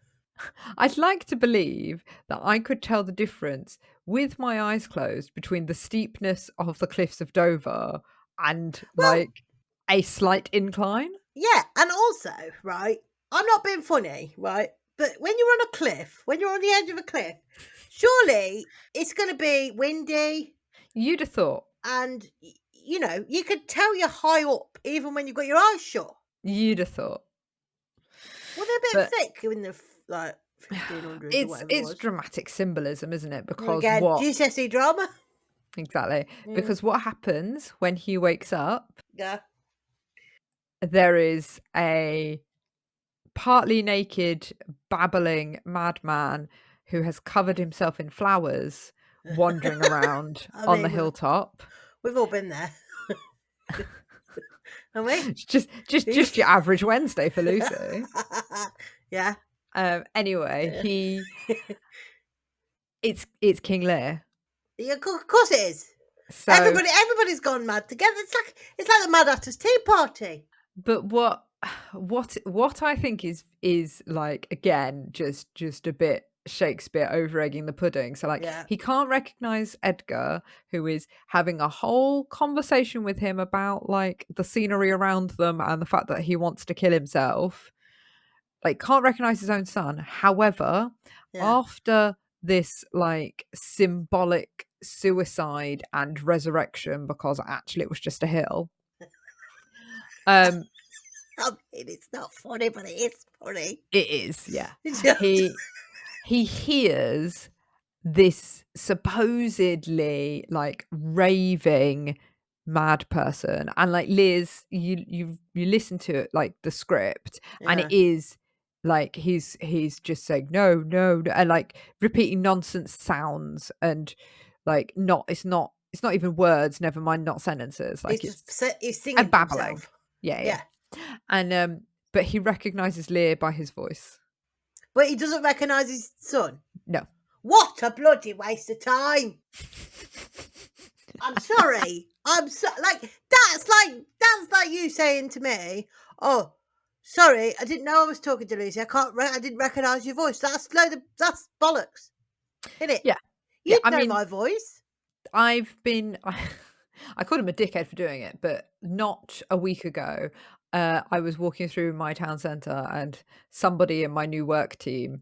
I'd like to believe that I could tell the difference with my eyes closed between the steepness of the cliffs of Dover and like a slight incline. Yeah, and also, right, I'm not being funny, right, but when you're on a cliff, when you're on the edge of a cliff, surely it's going to be windy. You'd have thought. And, you could tell you're high up even when you've got your eyes shut. You'd have thought. Well, they're a bit thick in the, 1500s It's dramatic symbolism, isn't it? Because again, GCSE drama. Exactly. Because what happens when he wakes up? Yeah. There is a partly naked, babbling madman who has covered himself in flowers wandering around I on the mean, hilltop. we've all been there. Haven't we? It's just your average Wednesday for Lucy. Yeah. Anyway, it's King Lear. Yeah, of course it is. So Everybody's gone mad together. It's like the Mad Hatter's Tea Party. but what I think is like, again, just a bit Shakespeare over egging the pudding. So like, Yeah. he can't recognize Edgar, who is having a whole conversation with him about like the scenery around them and the fact that he wants to kill himself. Like, can't recognize his own son. However, Yeah. after this like symbolic suicide and resurrection, because actually it was just a hill, I mean, it's not funny, but it is funny. it is, yeah. Just- He hears this supposedly like raving mad person, and like Liz, you listen to it, like the script, and it Yeah. is like he's just saying no, and like repeating nonsense sounds, and like it's not even words, never mind not sentences, like he's it's singing a to babbling. himself. Yeah. And but he recognizes Lear by his voice. But he doesn't recognise his son. No. What a bloody waste of time! I'm sorry. That's like you saying to me, "Oh, sorry, I didn't know I was talking to Lucy. I didn't recognise your voice." That's bollocks, isn't it? Yeah. You'd I know mean, my voice. I called him a dickhead for doing it, but not a week ago. I was walking through my town centre and somebody in my new work team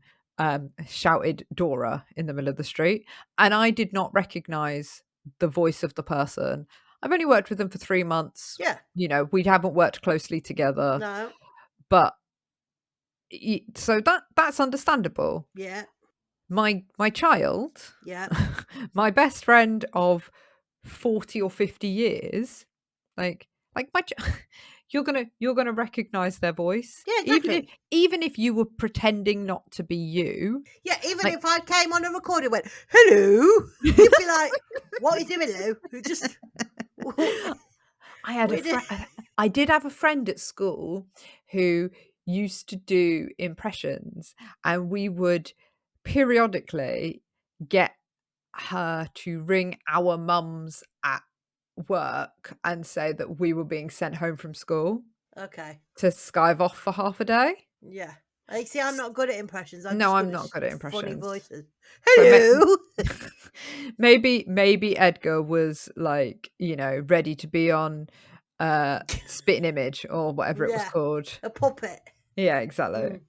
shouted Dora in the middle of the street, and I did not recognise the voice of the person. I've only worked with them for 3 months. Yeah. You know, we haven't worked closely together, No. but so that's understandable. Yeah. My child, Yeah. my best friend of 40 or 50 years, like you're gonna recognize their voice, Yeah, exactly. even if you were pretending not to be you. Yeah, even Like- if I came on a recorder and went, "Hello," you'd be like, "What are you doing, Lou?" Just I had I did have a friend at school who used to do impressions, and we would periodically get her to ring our mums at work and say that we were being sent home from school Okay. to skive off for half a day. Yeah. See, I'm not good at impressions. No, I'm just not good at funny impressions. voices. So Hello. maybe Edgar was like, ready to be on Spitting Image or whatever it was Yeah. called. A puppet. Yeah, exactly. Mm.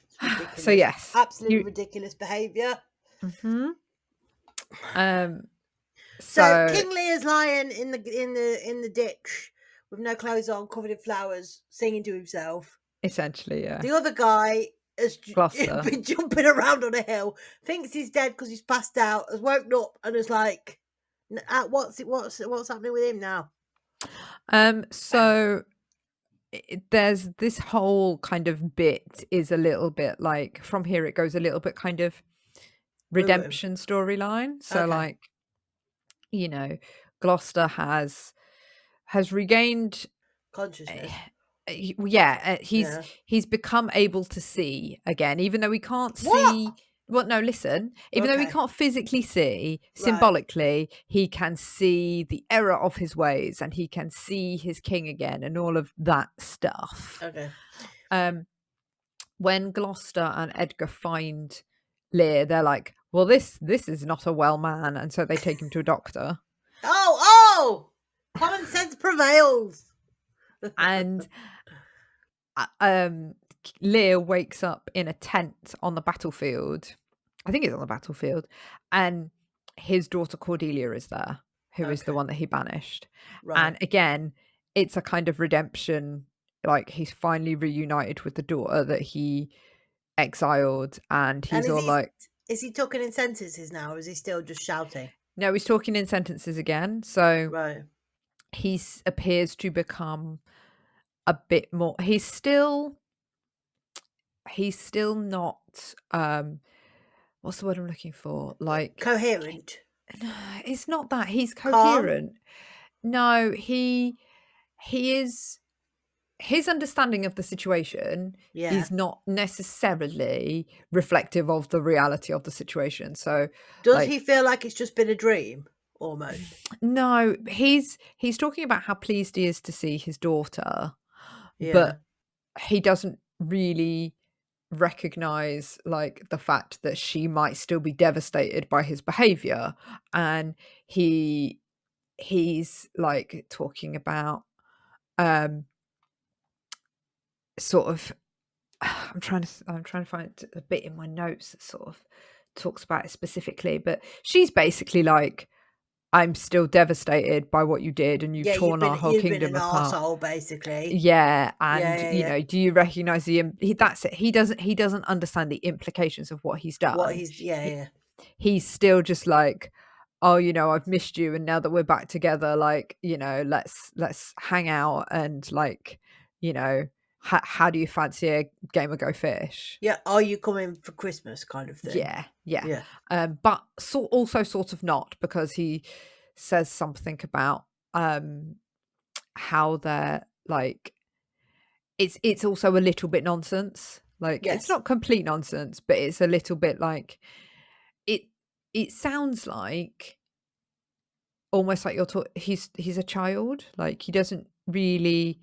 It's ridiculous. So yes, Absolutely ridiculous behaviour. Mhm. So King Lear's lying in the ditch with no clothes on, covered in flowers, singing to himself. essentially, yeah. The other guy has Gloucester. been jumping around on a hill, thinks he's dead because he's passed out, has woken up and is like, what's happening with him now? So there's this whole kind of bit is a little bit like, from here it goes a little bit kind of redemption storyline. So Okay. like, Gloucester has regained Consciousness. he's become able to see again, even though we can't What? see. Well, no, listen. Even though we Okay. can't physically see, Right. symbolically, he can see the error of his ways, and he can see his king again, and all of that stuff. Okay. When Gloucester and Edgar find Lear, they're like, "Well, this is not a well man," and so they take him to a doctor. Oh! Common sense prevails. And Lear wakes up in a tent on the battlefield. I think it's on the battlefield, and his daughter Cordelia is there, who is the Okay. one that he banished. Right. And again, it's a kind of redemption. Like, he's finally reunited with the daughter that he exiled, and he's all like, is he talking in sentences now, or is he still just shouting? no, he's talking in sentences again. So Right. he appears to become a bit more. He's still not what's the word I'm looking for? Like, Coherent. it's not that he's Calm? coherent. No, he is. His understanding of the situation Yeah. is not necessarily reflective of the reality of the situation. So, Does like, he feel like it's just been a dream? Almost. no, he's talking about how pleased he is to see his daughter, Yeah. but he doesn't really recognize like the fact that she might still be devastated by his behavior, and he's like talking about sort of I'm trying to find a bit in my notes that sort of talks about it specifically, but she's basically like, I'm still devastated by what you did, and you've Yeah, torn our whole you've been kingdom an apart. arsehole, basically. Yeah, Yeah, and yeah, you yeah. know, do you recognize that's it. He doesn't understand the implications of what he's done. What he's He- he's still just like, oh, you know, I've missed you, and now that we're back together, like, you know, let's hang out, and like, you know, how do you fancy a game of Go Fish? Yeah, are you coming for Christmas kind of thing? Yeah. But also sort of not, because he says something about how they're like, it's also a little bit nonsense. Like, it's Yes. not complete nonsense, but it's a little bit like it sounds like almost like he's a child. Like, he doesn't really.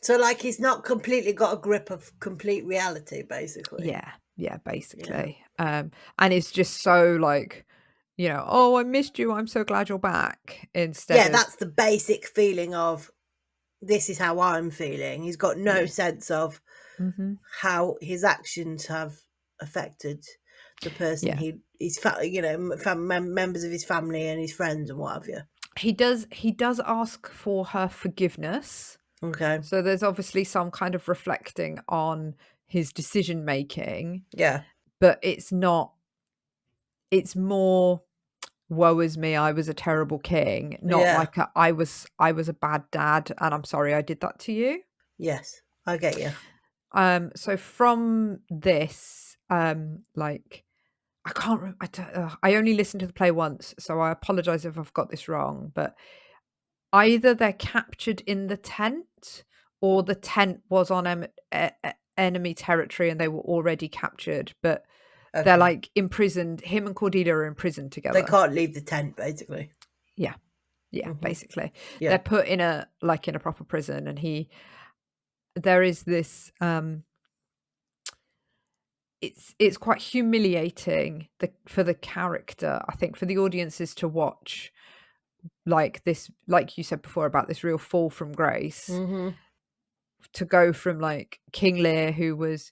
So like he's not completely got a grip of complete reality, basically. Yeah, basically. And it's just so like, you know, oh, I missed you, I'm so glad you're back, instead Yeah, of that's the basic feeling of this is how I'm feeling. He's got no Yeah. sense of how his actions have affected the person Yeah. he's you know, members of his family and his friends and what have you. He does ask for her forgiveness. Okay. So there's obviously some kind of reflecting on his decision making, Yeah. but it's more, woe is me, I was a terrible king, not Yeah. like I was a bad dad, and I'm sorry I did that to you. Yes, I get you. So from this, like, I can't. I only listened to the play once, so I apologize if I've got this wrong. But either they're captured in the tent, or the tent was on enemy territory and they were already captured. But they're Okay. like imprisoned. Him and Cordelia are imprisoned together. They can't leave the tent, basically. Yeah, basically. Yeah. They're put in a proper prison, and there is this it's quite humiliating for the character, I think, for the audiences to watch, like this, like you said before, about this real fall from grace, to go from like King Lear, who was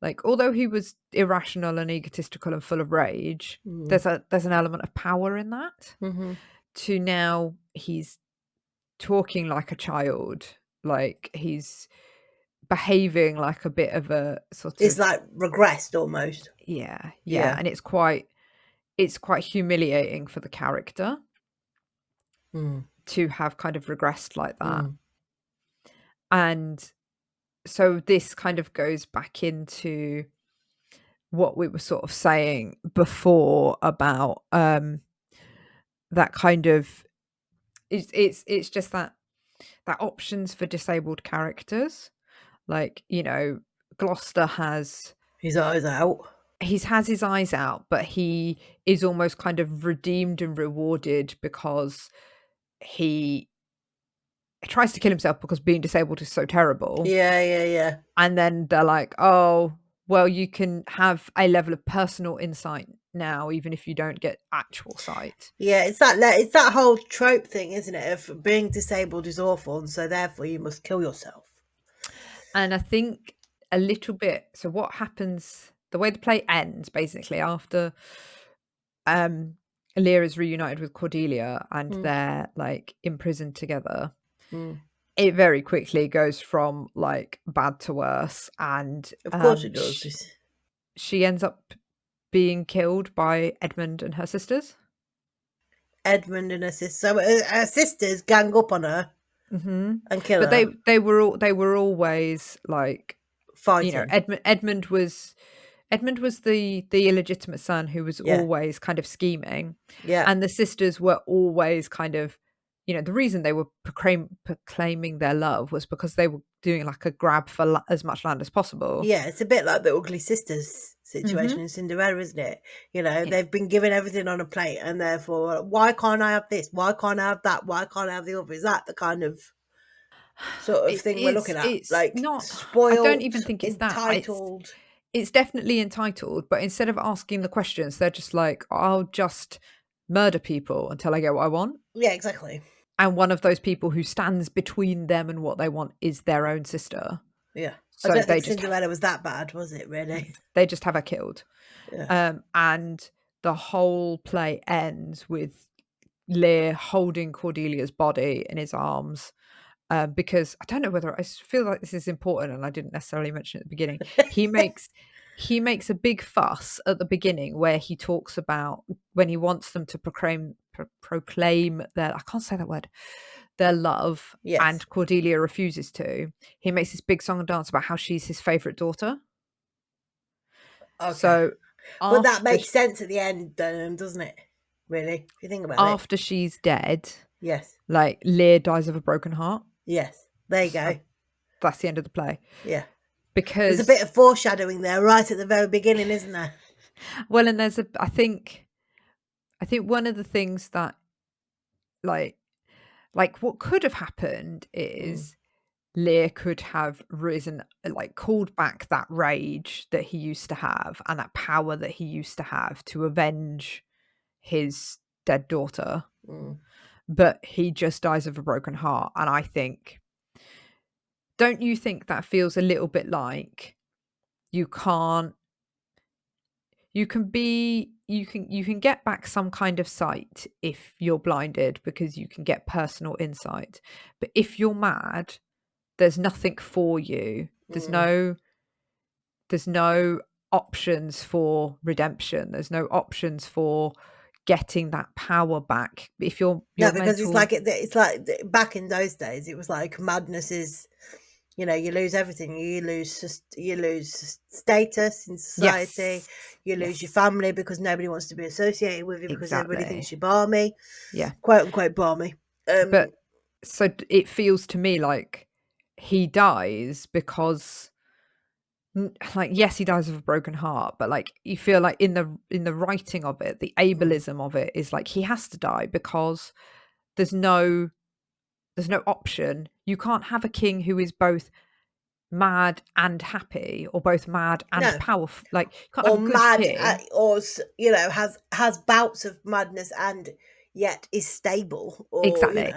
like, although he was irrational and egotistical and full of rage, there's an element of power in that, to now he's talking like a child, like he's behaving like a bit of a sort It's of like regressed almost. yeah, Yeah. and it's quite humiliating for the character to have kind of regressed like that. And so this kind of goes back into what we were sort of saying before about that kind of it's just that options for disabled characters, like, you know, Gloucester has his eyes out. Has his eyes out, but he is almost kind of redeemed and rewarded because he tries to kill himself because being disabled is so terrible. Yeah. And then they're like, oh, well, you can have a level of personal insight now, even if you don't get actual sight. Yeah, it's that whole trope thing, isn't it? Of being disabled is awful, and so therefore you must kill yourself. And I think a little bit. So what happens? The way the play ends, basically, after Lear is reunited with Cordelia and they're like imprisoned together, it very quickly goes from like bad to worse, and Of course it does. She ends up being killed by Edmund and her sisters. Edmund and her sisters. So her sisters gang up on her and kill her. But they were always like fighting. You know, Edmund was Edmund was the illegitimate son who was Yeah. always kind of scheming, Yeah. and the sisters were always kind of, the reason they were proclaiming their love was because they were doing like a grab for as much land as possible. Yeah, it's a bit like the ugly sisters situation in Cinderella, isn't it? They've been given everything on a plate, and therefore, why can't I have this? Why can't I have that? Why can't I have the other? Is that the kind of sort of thing we're looking at? It's Like not. I don't even spoilt, think it's that. entitled. It's definitely entitled, but instead of asking the questions, they're just like, I'll just murder people until I get what I want. Yeah, exactly. And one of those people who stands between them and what they want is their own sister. Yeah. So I don't they think just Cinderella was that bad, was it, really? they just have her killed. Yeah. And the whole play ends with Lear holding Cordelia's body in his arms. Because I don't know whether I feel like this is important, and I didn't necessarily mention it at the beginning. He makes a big fuss at the beginning where he talks about when he wants them to proclaim their, I can't say that word, their love, Yes. and Cordelia refuses to. He makes this big song and dance about how she's his favourite daughter. Okay. So, but that makes sense at the end, doesn't it? Really, if you think about it. After she's dead, yes, like Lear dies of a broken heart. Yes, there you go. That's the end of the play. Yeah, because there's a bit of foreshadowing there right at the very beginning, isn't there? Well, and there's I think one of the things that like what could have happened is Lear could have risen, like called back that rage that he used to have and that power that he used to have to avenge his dead daughter. But he just dies of a broken heart. And I think, don't you think that feels a little bit like you can get back some kind of sight if you're blinded because you can get personal insight. But if you're mad, there's nothing for you. There's no options for redemption. There's no options for getting that power back. If you're no, because it's like back in those days, it was like madness is, you lose everything. You lose status in society. Yes. You lose your family because nobody wants to be associated with you because everybody thinks you're balmy. Yeah, quote unquote balmy. But so it feels to me like he dies because, like, yes, he dies of a broken heart, but like you feel like in the writing of it, the ableism of it is like he has to die because there's no option. You can't have a king who is both mad and happy, or both mad and powerful. Like, you can't have a good mad king. or has bouts of madness and yet is stable, or exactly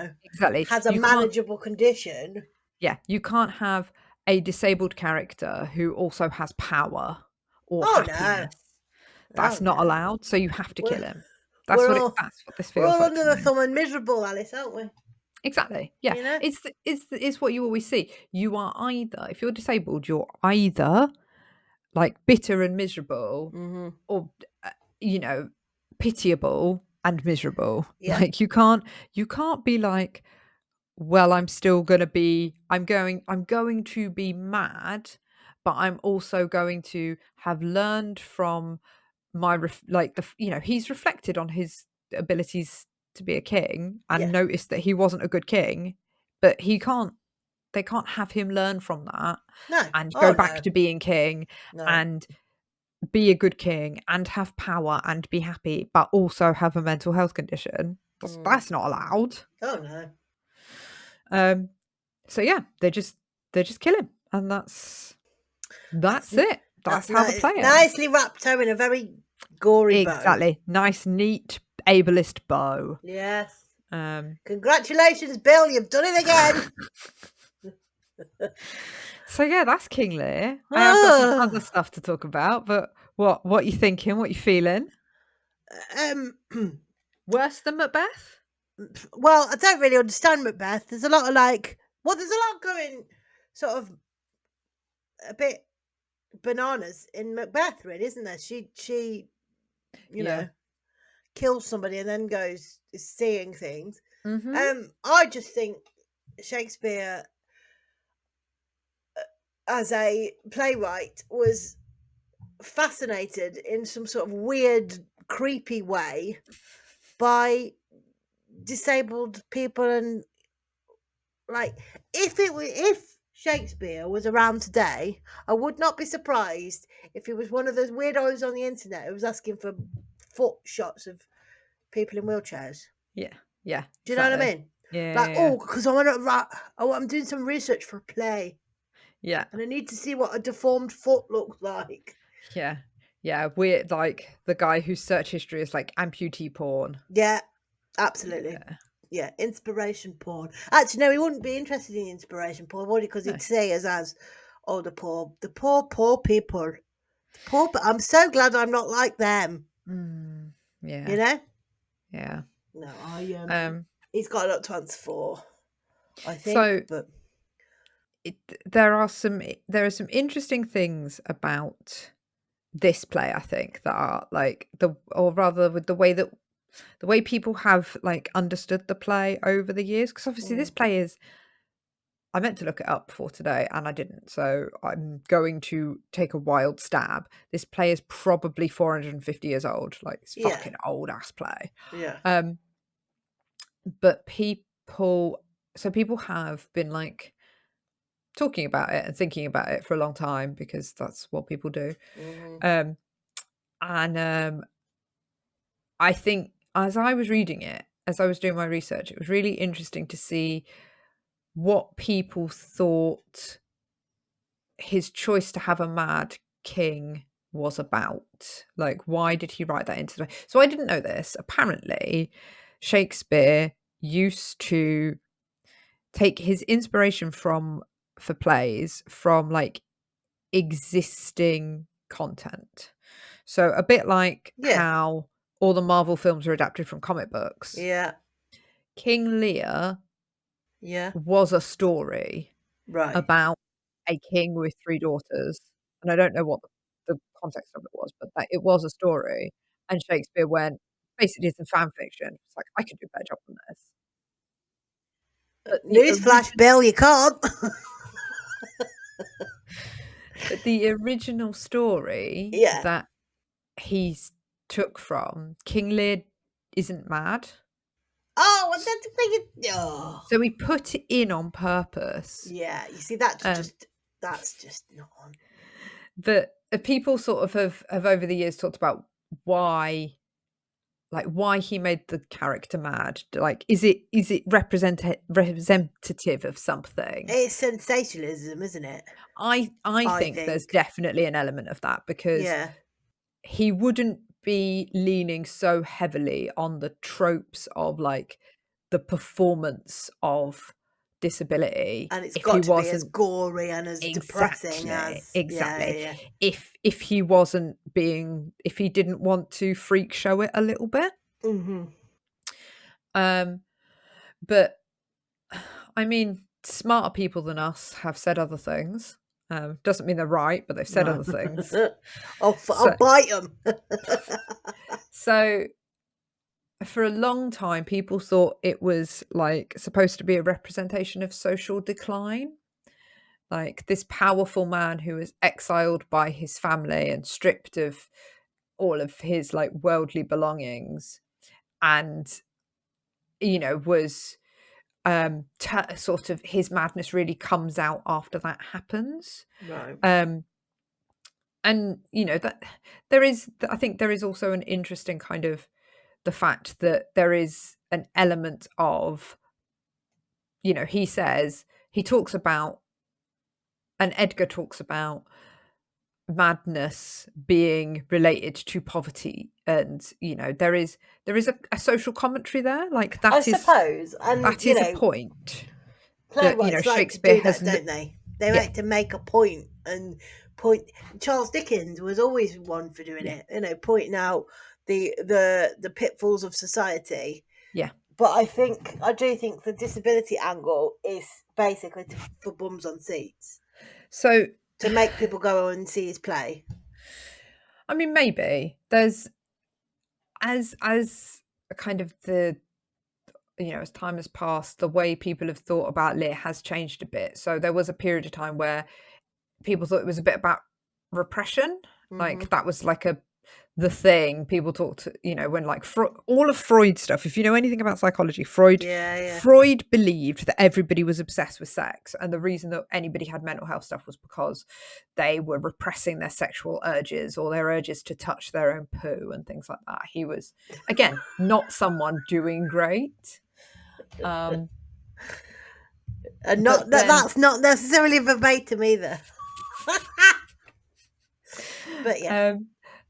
has a manageable condition. Yeah, you can't have a disabled character who also has power or happiness. That's not allowed. So you have to kill him. That's what this feels like. We're all under the thumb and miserable, Alice, aren't we? Exactly. Yeah. It's what you always see. You are either, if you're disabled, you're either like bitter and miserable, or pitiable and miserable. Yeah. Like you can't be like, well, I'm going to be mad, but I'm also going to have learned from my he's reflected on his abilities to be a king and noticed that he wasn't a good king, but they can't have him learn from that and go back to being king and be a good king and have power and be happy, but also have a mental health condition. That's not allowed. So yeah, they just kill him, and that's it. That's how the play ends. Nicely wrapped her in a very gory bow. Exactly. Nice, neat, ableist bow. Yes. Congratulations, Bill, you've done it again. So yeah, that's King Lear. I have got some other stuff to talk about, but what are you thinking? What are you feeling? Worse than Macbeth? Well, I don't really understand Macbeth. There's a lot of there's a lot going sort of a bit bananas in Macbeth, really, isn't there? She kills somebody and then is seeing things. I just think Shakespeare, as a playwright, was fascinated in some sort of weird, creepy way by disabled people, and like if Shakespeare was around today, I would not be surprised if he was one of those weirdos on the internet who was asking for foot shots of people in wheelchairs. Yeah. Do you know what I exactly. mean? Like, Yeah. because I'm doing some research for a play, Yeah. and I need to see what a deformed foot looks like. Yeah. Weird, like the guy whose search history is like amputee porn. Yeah, absolutely. Yeah, inspiration porn. Actually, no, he wouldn't be interested in inspiration porn, would he? Because No. he'd say us as, oh, the poor people. I'm so glad I'm not like them. Yeah. You know? Yeah. No, he's got a lot to answer for, I think. So but there are some interesting things about this play, I think, that are like with the way people have like understood the play over the years, because obviously this play is, I meant to look it up for today and I didn't, so I'm going to take a wild stab. This play is probably 450 years old. Like, it's Yeah. fucking old ass play. yeah, But people have been like talking about it and thinking about it for a long time, because that's what people do. mhm. And I think as I was reading it, as I was doing my research, it was really interesting to see what people thought his choice to have a mad king was about. Like, why did he write that into the... So I didn't know this. Apparently, Shakespeare used to take his inspiration for plays from like existing content. So a bit like Yeah. how all the Marvel films are adapted from comic books. Yeah. King Lear Yeah. was a story Right. about a king with 3 daughters, and I don't know what the context of it was, but that it was a story, and Shakespeare went, basically did some fan fiction. It's like, I could do a better job than this. But Newsflash, Bill, you can't. the original story Yeah. that he's took from, King Lear isn't mad. Oh, well, that's the thing. Oh. So he put it in on purpose. Yeah, you see, that's just not on. But people sort of have over the years talked about why he made the character mad. Like, is it representative of something? It's sensationalism, isn't it? I think there's definitely an element of that, because Yeah. he wouldn't be leaning so heavily on the tropes of like the performance of disability, And it's if got he to be as wasn't gory and as depressing as... exactly. Yeah. If he wasn't being, if he didn't want to freak show it a little bit. Mm-hmm. But I mean, smarter people than us have said other things. Doesn't mean they're right, but they've said other things. I'll bite them. So for a long time, people thought it was like supposed to be a representation of social decline. Like, this powerful man who was exiled by his family and stripped of all of his like worldly belongings, and was sort of, his madness really comes out after that happens. Right. And that there is, I think there is also an interesting kind of the fact that there is an element of, he talks about, and Edgar talks about, madness being related to poverty, and there is a social commentary there, like that. I is suppose, and that is a point that playwrights like Shakespeare to do that, don't they? They like to make a point and point. Charles Dickens was always one for doing it, pointing out the pitfalls of society. Yeah. But I do think the disability angle is basically for bums on seats. So to make people go and see his play. I mean, maybe there's as a kind of the, as time has passed, the way people have thought about Lear has changed a bit. So there was a period of time where people thought it was a bit about repression, Like that was like the thing people talked, when like all of Freud's stuff. If you know anything about psychology, Freud believed that everybody was obsessed with sex, and the reason that anybody had mental health stuff was because they were repressing their sexual urges or their urges to touch their own poo and things like that. He was, again, not someone doing great. And but then, that's not necessarily verbatim either. But yeah.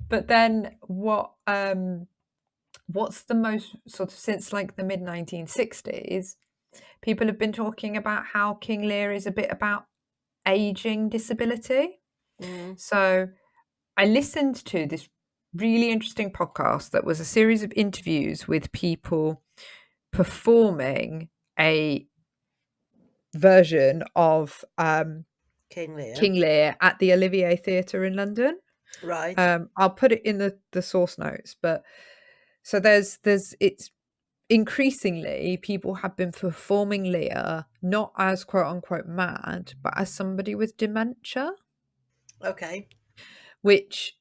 But then what's the most sort of, since like the mid 1960s, people have been talking about how King Lear is a bit about aging disability. So I listened to this really interesting podcast that was a series of interviews with people performing a version of King Lear at the Olivier Theatre in London. Right. I'll put it in the source notes, but so there's it's increasingly people have been performing Lear not as quote unquote mad, but as somebody with dementia. Okay. Which,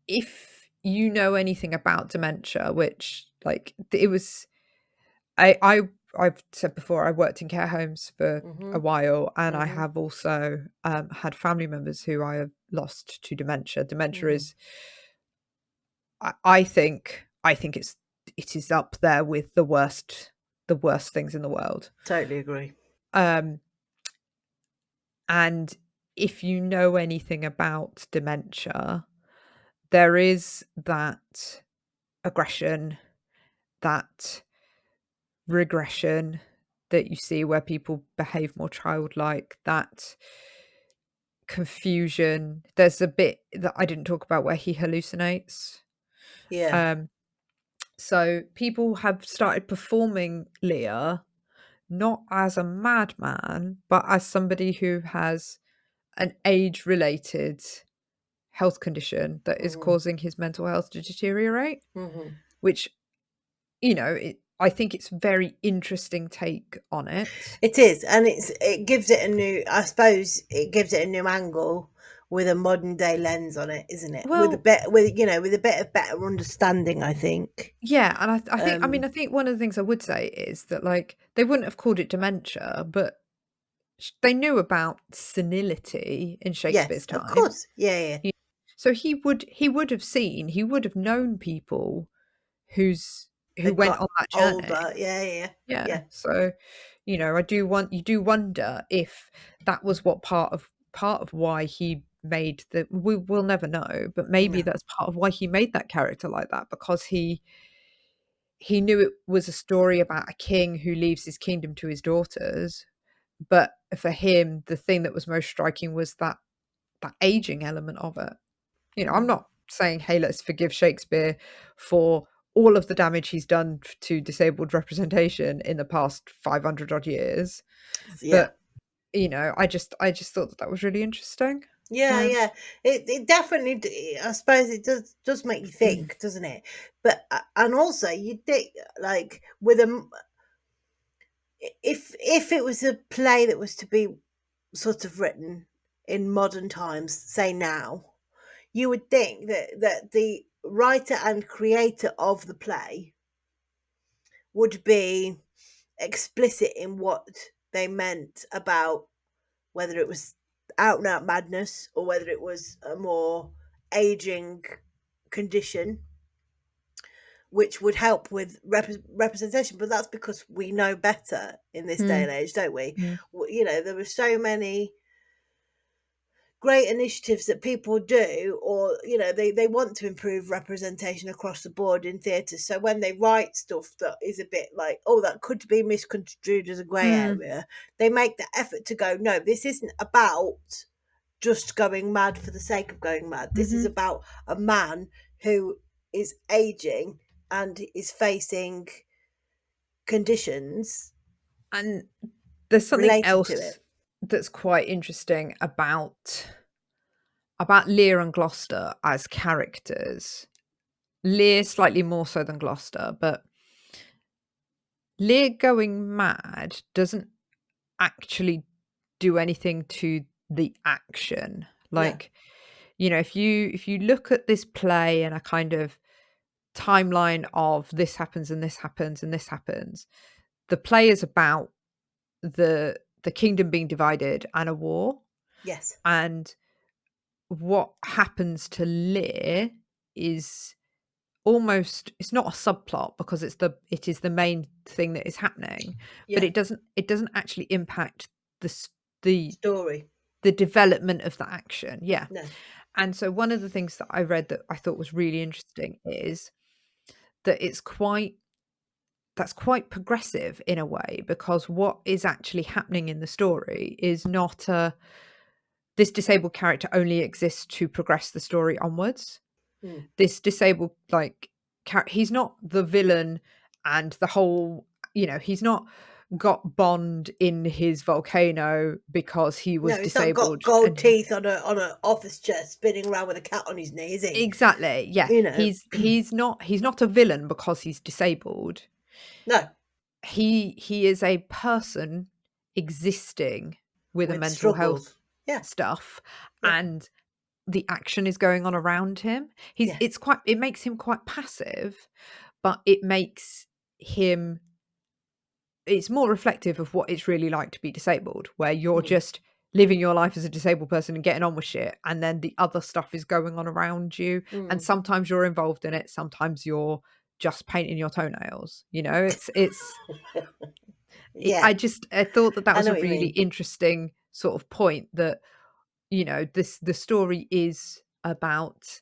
if you know anything about dementia, which like it was, I've said before, I worked in care homes for a while, and I have also had family members who I have lost to dementia. Dementia is, I think it is up there with the worst things in the world. Totally agree. And if you know anything about dementia, there is that aggression, that regression that you see where people behave more childlike, that confusion. There's a bit that I didn't talk about where he hallucinates. So people have started performing Lear not as a madman, but as somebody who has an age-related health condition that is causing his mental health to deteriorate, which, I think it's a very interesting take on it. It is, and it gives it a new, I suppose it gives it a new angle with a modern day lens on it, isn't it? Well, with a bit of better understanding, I think. Yeah, and I think I think one of the things I would say is that like they wouldn't have called it dementia, but they knew about senility in Shakespeare's time. Of course. Yeah. So he would have known people who went on that journey. Older. Yeah. So, you do wonder if that was what part of why he made we'll never know, but maybe that's part of why he made that character like that, because he knew it was a story about a king who leaves his kingdom to his daughters. But for him, the thing that was most striking was that aging element of it. I'm not saying, hey, let's forgive Shakespeare for all of the damage he's done to disabled representation in the past 500 odd years. Yeah. But, I just thought that was really interesting. Yeah. It definitely, I suppose it does make you think, doesn't it? But, and also you think, like, with if it was a play that was to be sort of written in modern times, say now, you would think that the writer and creator of the play would be explicit in what they meant about whether it was out and out madness or whether it was a more aging condition, which would help with representation. But that's because we know better in this day and age, don't we? There were so many great initiatives that people do, or they want to improve representation across the board in theatre. So when they write stuff that is a bit like, oh, that could be misconstrued as a grey area, they make the effort to go, no, this isn't about just going mad for the sake of going mad. This is about a man who is aging and is facing conditions, and there's something else that's quite interesting about Lear and Gloucester as characters. Lear slightly more so than Gloucester, but Lear going mad doesn't actually do anything to the action. Like, you know, if you look at this play and a kind of timeline of this happens and this happens and this happens, the play is about the kingdom being divided and a war. Yes. And what happens to Lear is almost, it's not a subplot because it is the main thing that is happening, but Yeah. it doesn't actually impact the Story. the development of the action. Yeah. No. And so one of the things that I read that I thought was really interesting is that that's quite progressive in a way, because what is actually happening in the story is not this disabled character only exists to progress the story onwards. This disabled, like, he's not the villain and the whole, he's not got Bond in his volcano because he was No, he's not got disabled. gold And teeth on a office chair spinning around with a cat on his knee, is he? exactly, yeah. You know. He's not a villain because he's disabled. No. He is a person existing with a With mental health struggles. Yeah. stuff, Yeah. and the action is going on around him. Yeah. It makes him quite passive, but it makes him, it's more reflective of what it's really like to be disabled, where you're just living your life as a disabled person and getting on with shit, and then the other stuff is going on around you, and sometimes you're involved in it, sometimes you're just painting your toenails, it's Yeah. I thought that I was know a what you really mean. interesting sort of point, that the story is about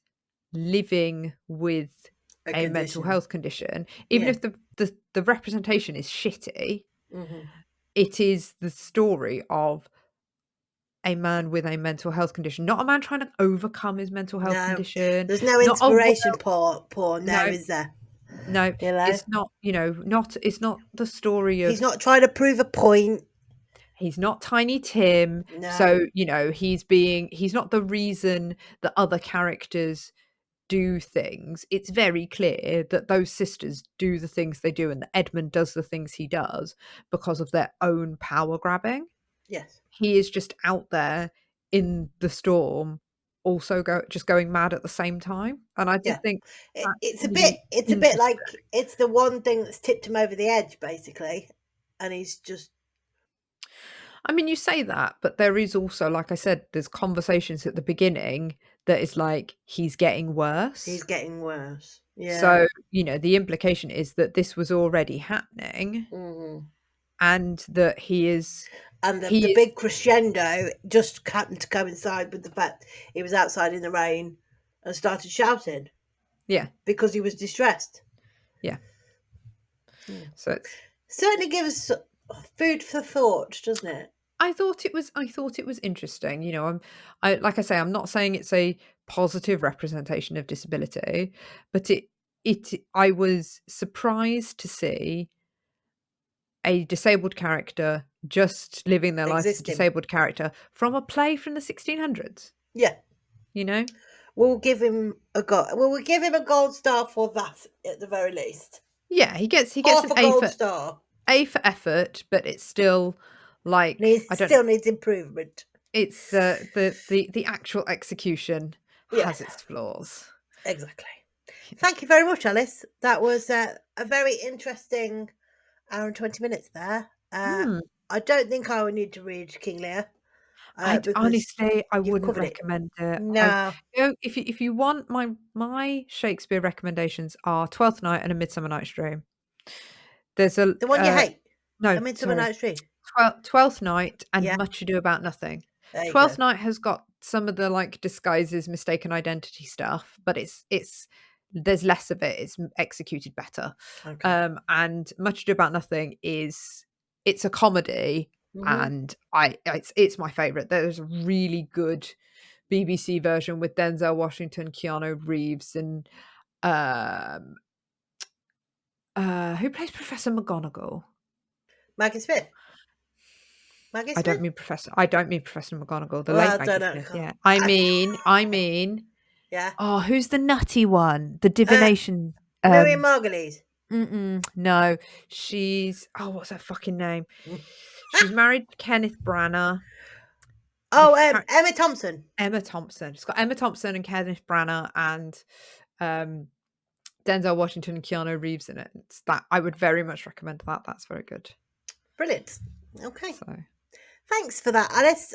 living with a mental condition. health condition, even Yeah. if the representation is shitty. Mhm. It is the story of a man with a mental health condition, not a man trying to overcome his mental health No. condition, There's no not a inspiration porn no, there, is there? no, You know? it's not, it's not the story He's of, not trying to prove a point. he's not Tiny Tim. No. So, he's not the reason that other characters do things. It's very clear that those sisters do the things they do, and that Edmund does the things he does because of their own power grabbing. Yes. He is just out there in the storm, also just going mad at the same time. And I did Yeah. think that's It's a really bit interesting. like it's the one thing that's tipped him over the edge, basically, and he's just I mean, you say that, but there is also, like I said, there's conversations at the beginning that is like, he's getting worse. he's getting worse. Yeah. So, the implication is that this was already happening, and that And the big crescendo just happened to coincide with the fact he was outside in the rain and started shouting. Yeah. Because he was distressed. Yeah. So it's certainly gives us food for thought, doesn't it? I thought it was interesting. Like I say, I'm not saying it's a positive representation of disability, but I was surprised to see a disabled character just living their life as a Existing. disabled character from a play from the 1600s. Yeah. We'll give him a gold star for that at the very least. Yeah, he gets half an a gold star. A for effort, but it's still like still needs improvement. It's the actual execution has its flaws. Exactly. Thank you very much, Alice. That was a very interesting hour and 20 minutes there. I don't think I would need to read King Lear. Honestly, I wouldn't recommend it. No. If you want, my Shakespeare recommendations are Twelfth Night and A Midsummer Night's Dream. There's the one you hate. No, A Midsummer Night's Dream. Twelfth Night and Much Ado About Nothing. Twelfth Night has got some of the like disguises, mistaken identity stuff, but there's less of it. It's executed better. Okay. And Much Ado About Nothing it's a comedy, and it's my favorite. There's a really good BBC version with Denzel Washington, Keanu Reeves, and who plays Professor McGonagall? Maggie Smith. I don't mean Professor McGonagall, the Well, late I Maggie don't know. Smith. Yeah, I mean. Yeah. Oh, who's the nutty one? The divination. Miriam Margolyes. No, she's. Oh, what's her fucking name? She's married to Kenneth Branagh. Oh, Emma Thompson. Emma Thompson. It's got Emma Thompson and Kenneth Branagh and Denzel Washington and Keanu Reeves in it. It's that I would very much recommend that. That's very good. Brilliant. Okay. So Thanks for that, Alice.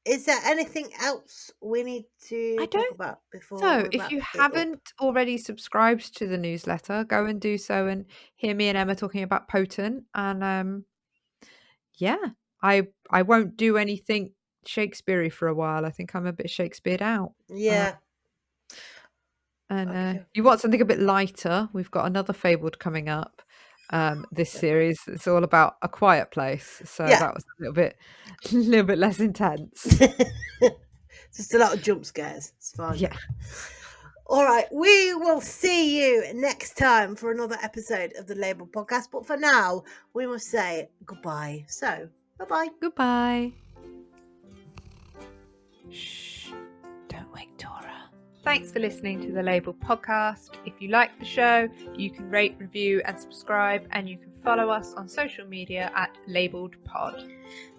Is there anything else we need to talk about before? So, we if wrap you it up? haven't already subscribed to the newsletter, go and do so and hear me and Emma talking about Potent. And yeah, I won't do anything Shakespeare-y for a while. I think I'm a bit Shakespeare'd out. Yeah. And you want something a bit lighter? We've got another Fabled coming up. This series, it's all about A Quiet Place, so that was a little bit less intense. Just a lot of jump scares. It's fine. Yeah. All right, we will see you next time for another episode of the lABLEd podcast. But for now, we must say goodbye. So, bye-bye. Goodbye. Shh! Don't wake Dora. Thanks for listening to the lABLEd podcast. If you like the show, you can rate, review, and subscribe, and you can follow us on social media at lABLEdPod.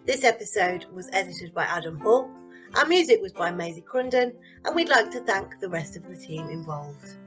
This episode was edited by Adam Hall. Our music was by Maisie Crunden, and we'd like to thank the rest of the team involved.